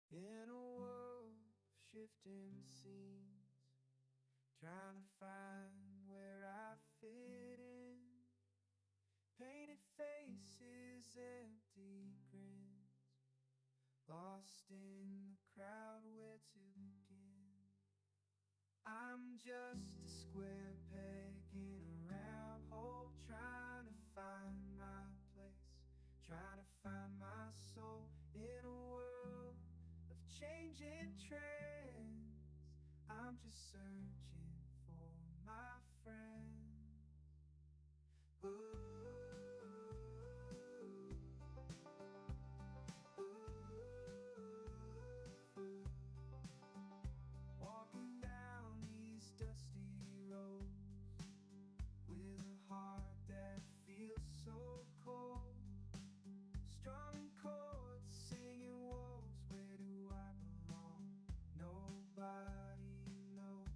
In a world of shifting scenes, trying to find where I fit in. Painted faces, empty grins, lost in the crowd, where to begin? I'm just a square peg in a round hole, trying to find my place, trying to find my soul in a world of changing trends. I'm just searching for my friend. Ooh. Walking down these dusty roads with a heart that feels so cold. Strumming chords, singing woes. Where do I belong? Nobody knows.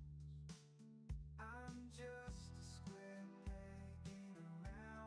I'm just a square peg in a round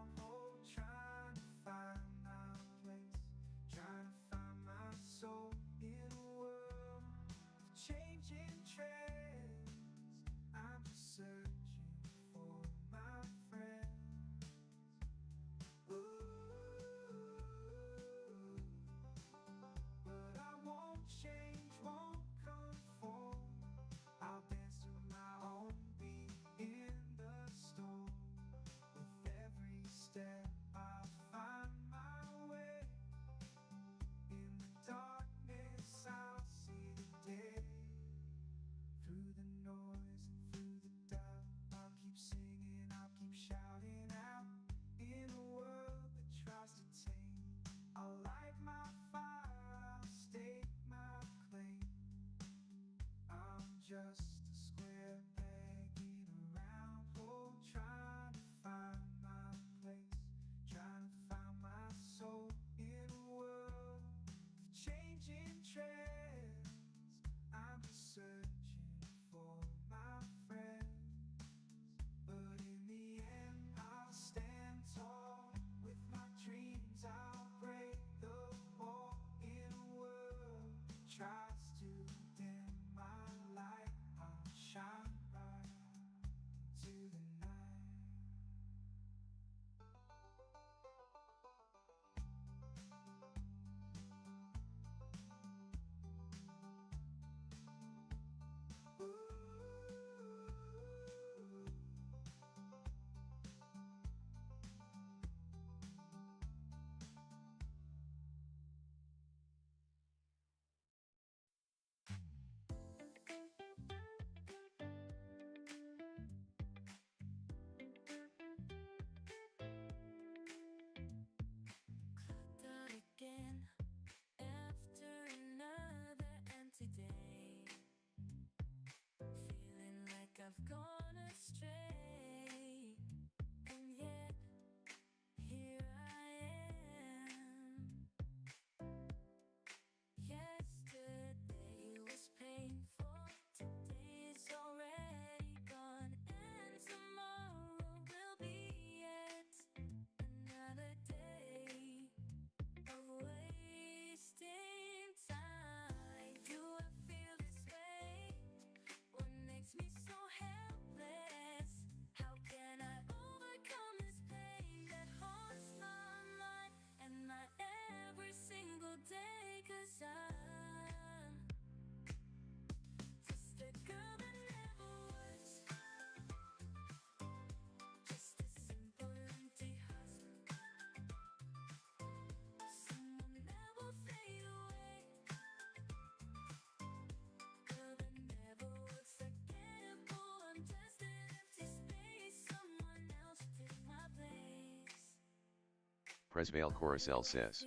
Presvale Coruscant says.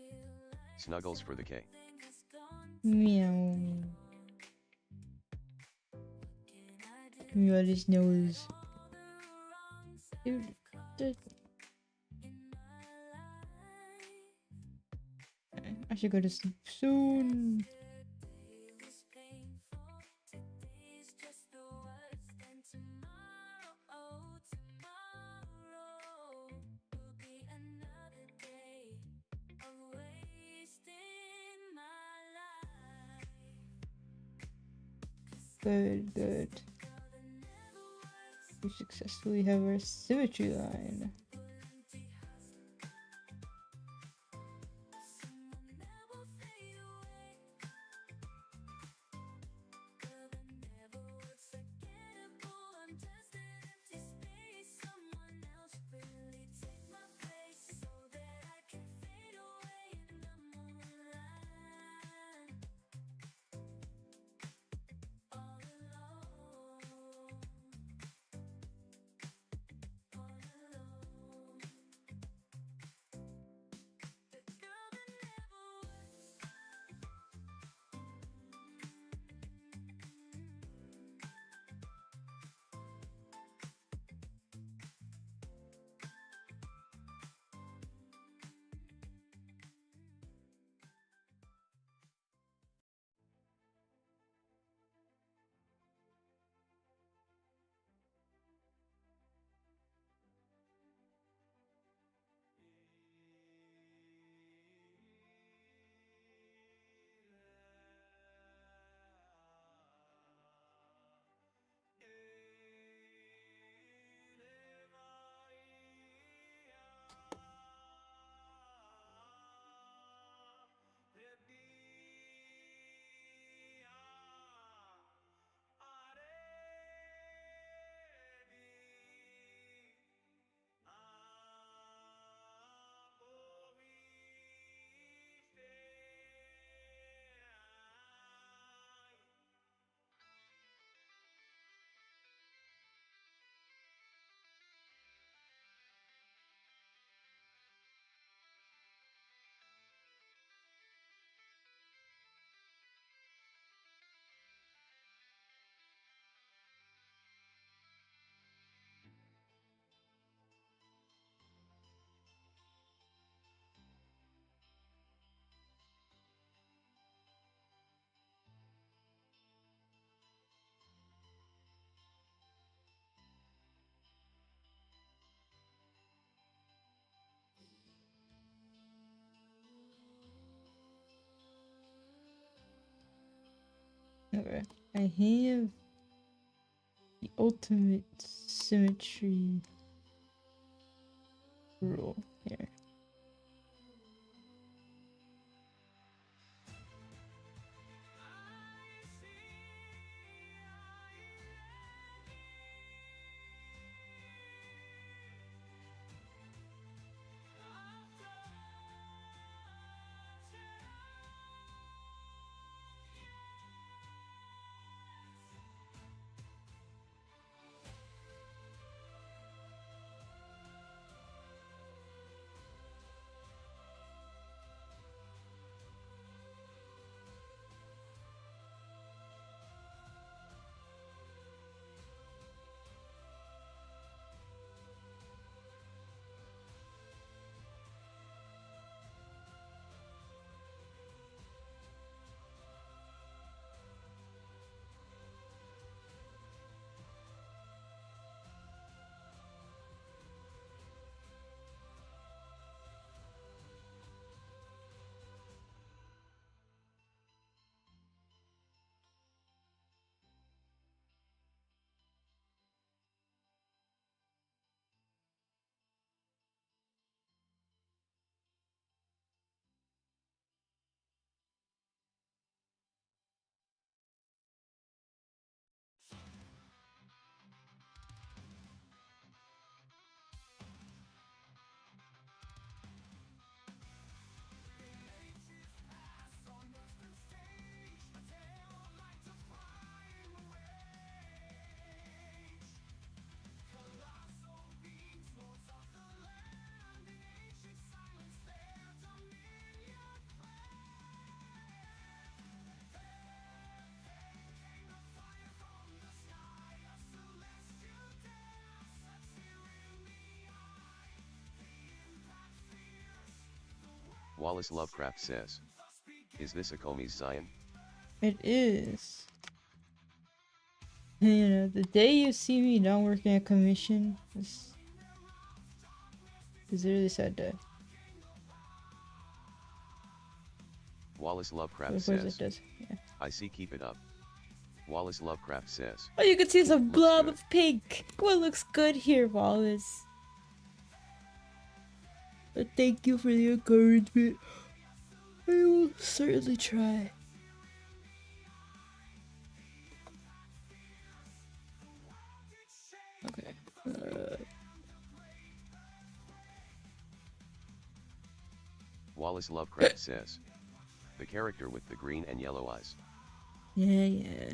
Snuggles for the K. Meow. Everybody's nose. I should go to sleep soon. Good, good. We successfully have our symmetry line. Okay, I have the ultimate symmetry rule here. Wallace Lovecraft says, is this a Comey's Zion? It is. You know, the day you see me not working a commission is a really sad day. Wallace Lovecraft Of course says, it does. Yeah. I see, keep it up. Wallace Lovecraft says, Oh, you can see some looks blob good. of pink. What looks good here, Wallace? But thank you for the encouragement. I will certainly try. Okay. Wallace Lovecraft says, the character with the green and yellow eyes. Yeah.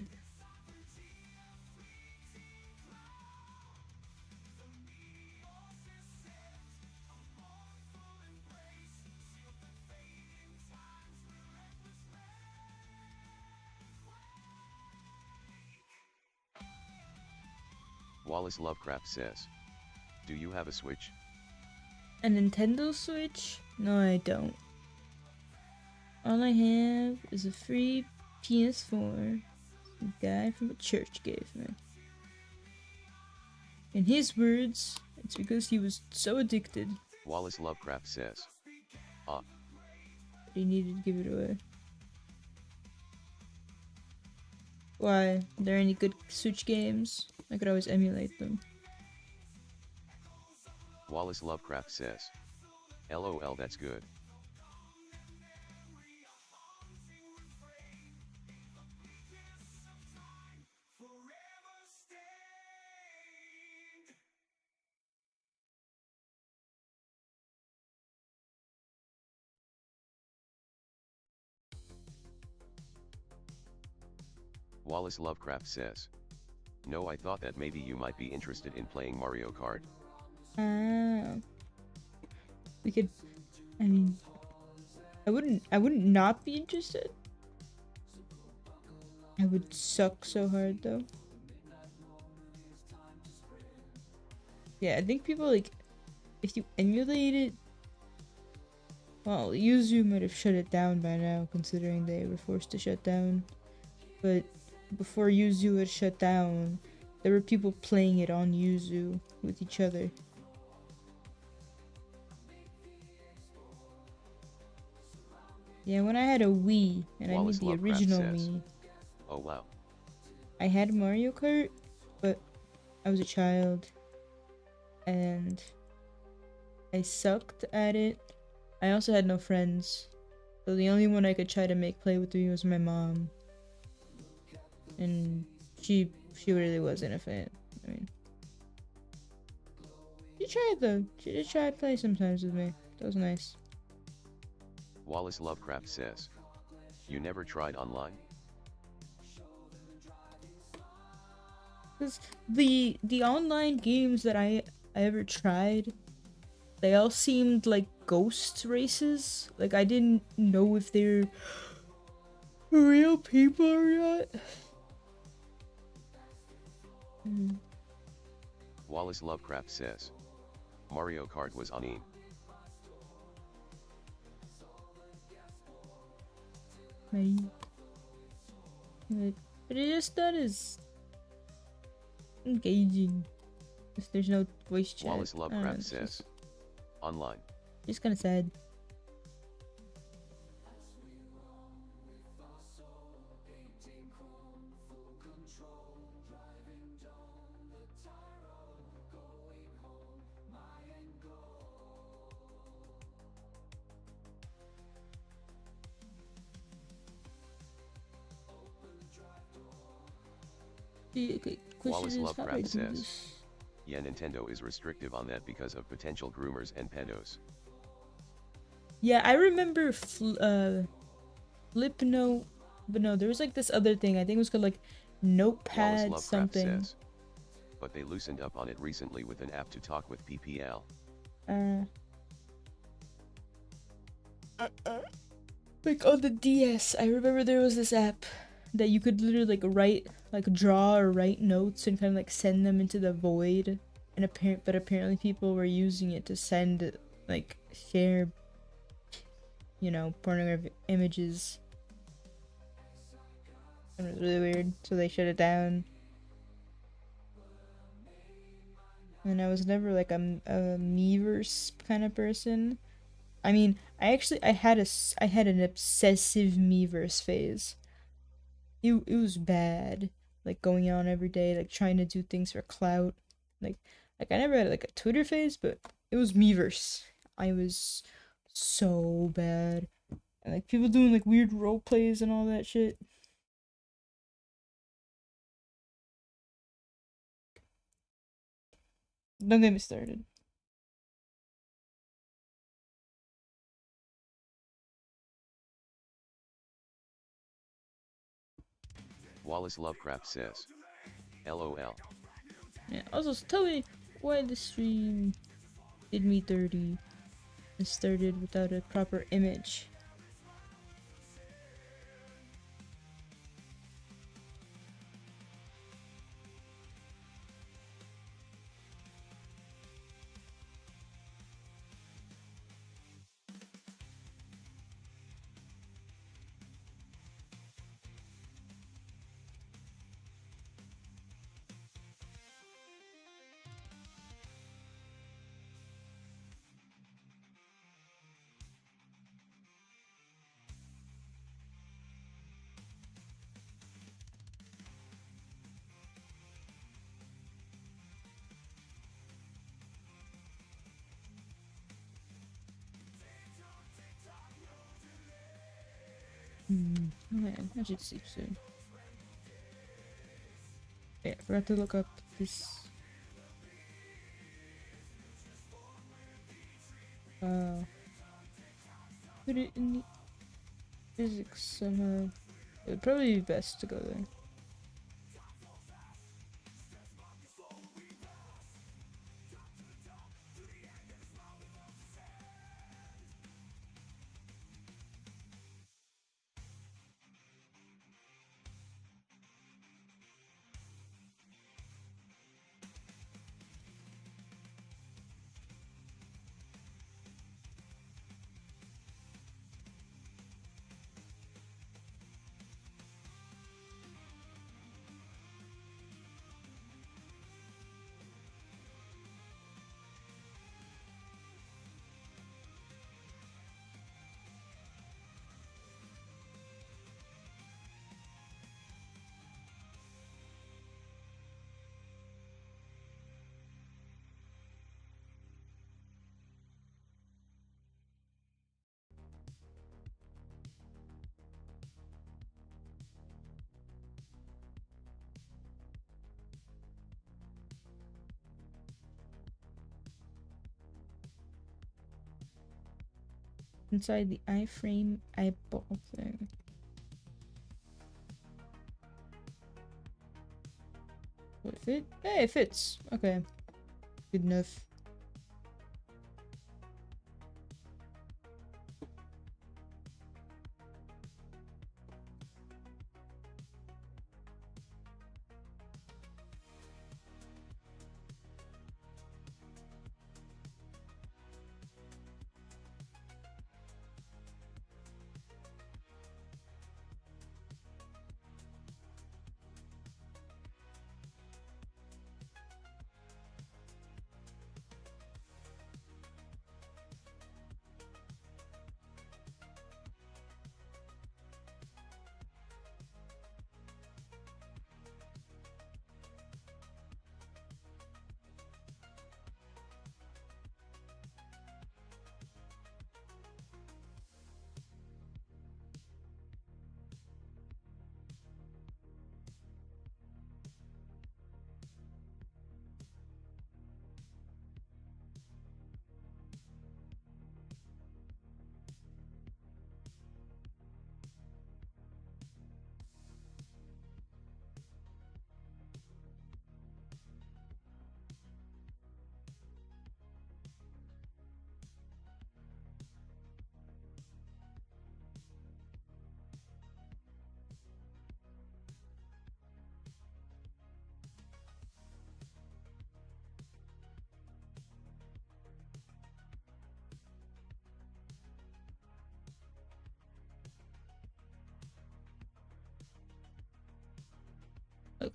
Wallace Lovecraft says, do you have a Switch? A Nintendo Switch? No, I don't. All I have is a free PS4 the guy from a church gave me. In his words, it's because he was so addicted Wallace Lovecraft says, that he needed to give it away. Why? Are there any good Switch games? I could always emulate them. Wallace Lovecraft says, LOL, that's good. Wallace Lovecraft says, no, I thought that maybe you might be interested in playing Mario Kart. We could, I mean, I wouldn't not be interested. I would suck so hard though. Yeah, I think people like, if you emulate it, well, Yuzu might have shut it down by now, considering they were forced to shut down. But before Yuzu had shut down, there were people playing it on Yuzu with each other. Yeah, when I had a Wii, and Wallace I need the Lovecraft original says, Wii, oh wow. I had Mario Kart, but I was a child, and I sucked at it. I also had no friends, so the only one I could try to make play with me was my mom. And she really wasn't a fan. I mean, she tried though. She did try to play sometimes with me. That was nice. Wallace Lovecraft says, you never tried online? Because the online games that I ever tried, they all seemed like ghost races. Like, I didn't know if they're real people or not. Wallace Lovecraft says, Mario Kart was on. But it just not as engaging if there's no voice chat. Wallace Lovecraft says, online. Just kind of sad. Okay, Wallace Lovecraft says, yeah, Nintendo is restrictive on that because of potential groomers and pedos. Yeah, I remember Flipnote, but no, there was like this other thing. I think it was called like Notepad Wallace Lovecraft something. says, but they loosened up on it recently with an app to talk with PPL. Like on the DS, I remember there was this app that you could literally like draw or write notes and kind of like send them into the void. And apparently people were using it to send, like, share you know, pornographic images. It was really weird, so they shut it down. And I was never like a Miiverse kind of person. I mean, I had an obsessive Miiverse phase. It was bad, like going on every day, like trying to do things for clout. Like I never had like a Twitter phase, but it was Miiverse. I was so bad. And like people doing like weird role plays and all that shit. Don't get me started. Wallace Lovecraft says, LOL. Yeah, also tell me why the stream did me dirty and started without a proper image. Man, I should sleep soon. Yeah, I forgot to look up this. Put it in the physics somehow. It would probably be best to go there. Inside the iframe eyeball thing. Will it fit? Hey, it fits. Okay. Good enough.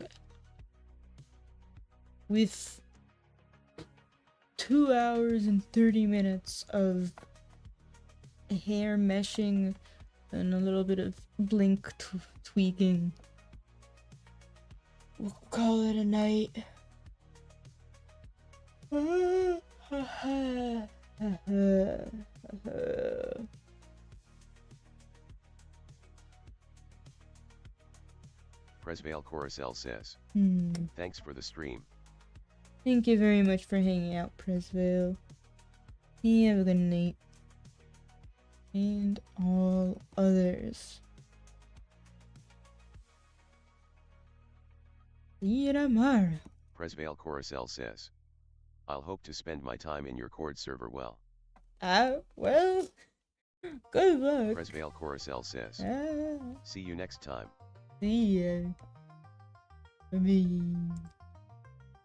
Okay. With 2 hours and 30 minutes of hair meshing and a little bit of blink tweaking, we'll call it a night. Presvale Coruscant says, thanks for the stream. Thank you very much for hanging out, Presvale. You have a good night. And all others. See you tomorrow. Presvale Coruscant says, I'll hope to spend my time in your Cord server well. Well, good luck. Presvale Coruscant says, see you next time. See ya. Bye.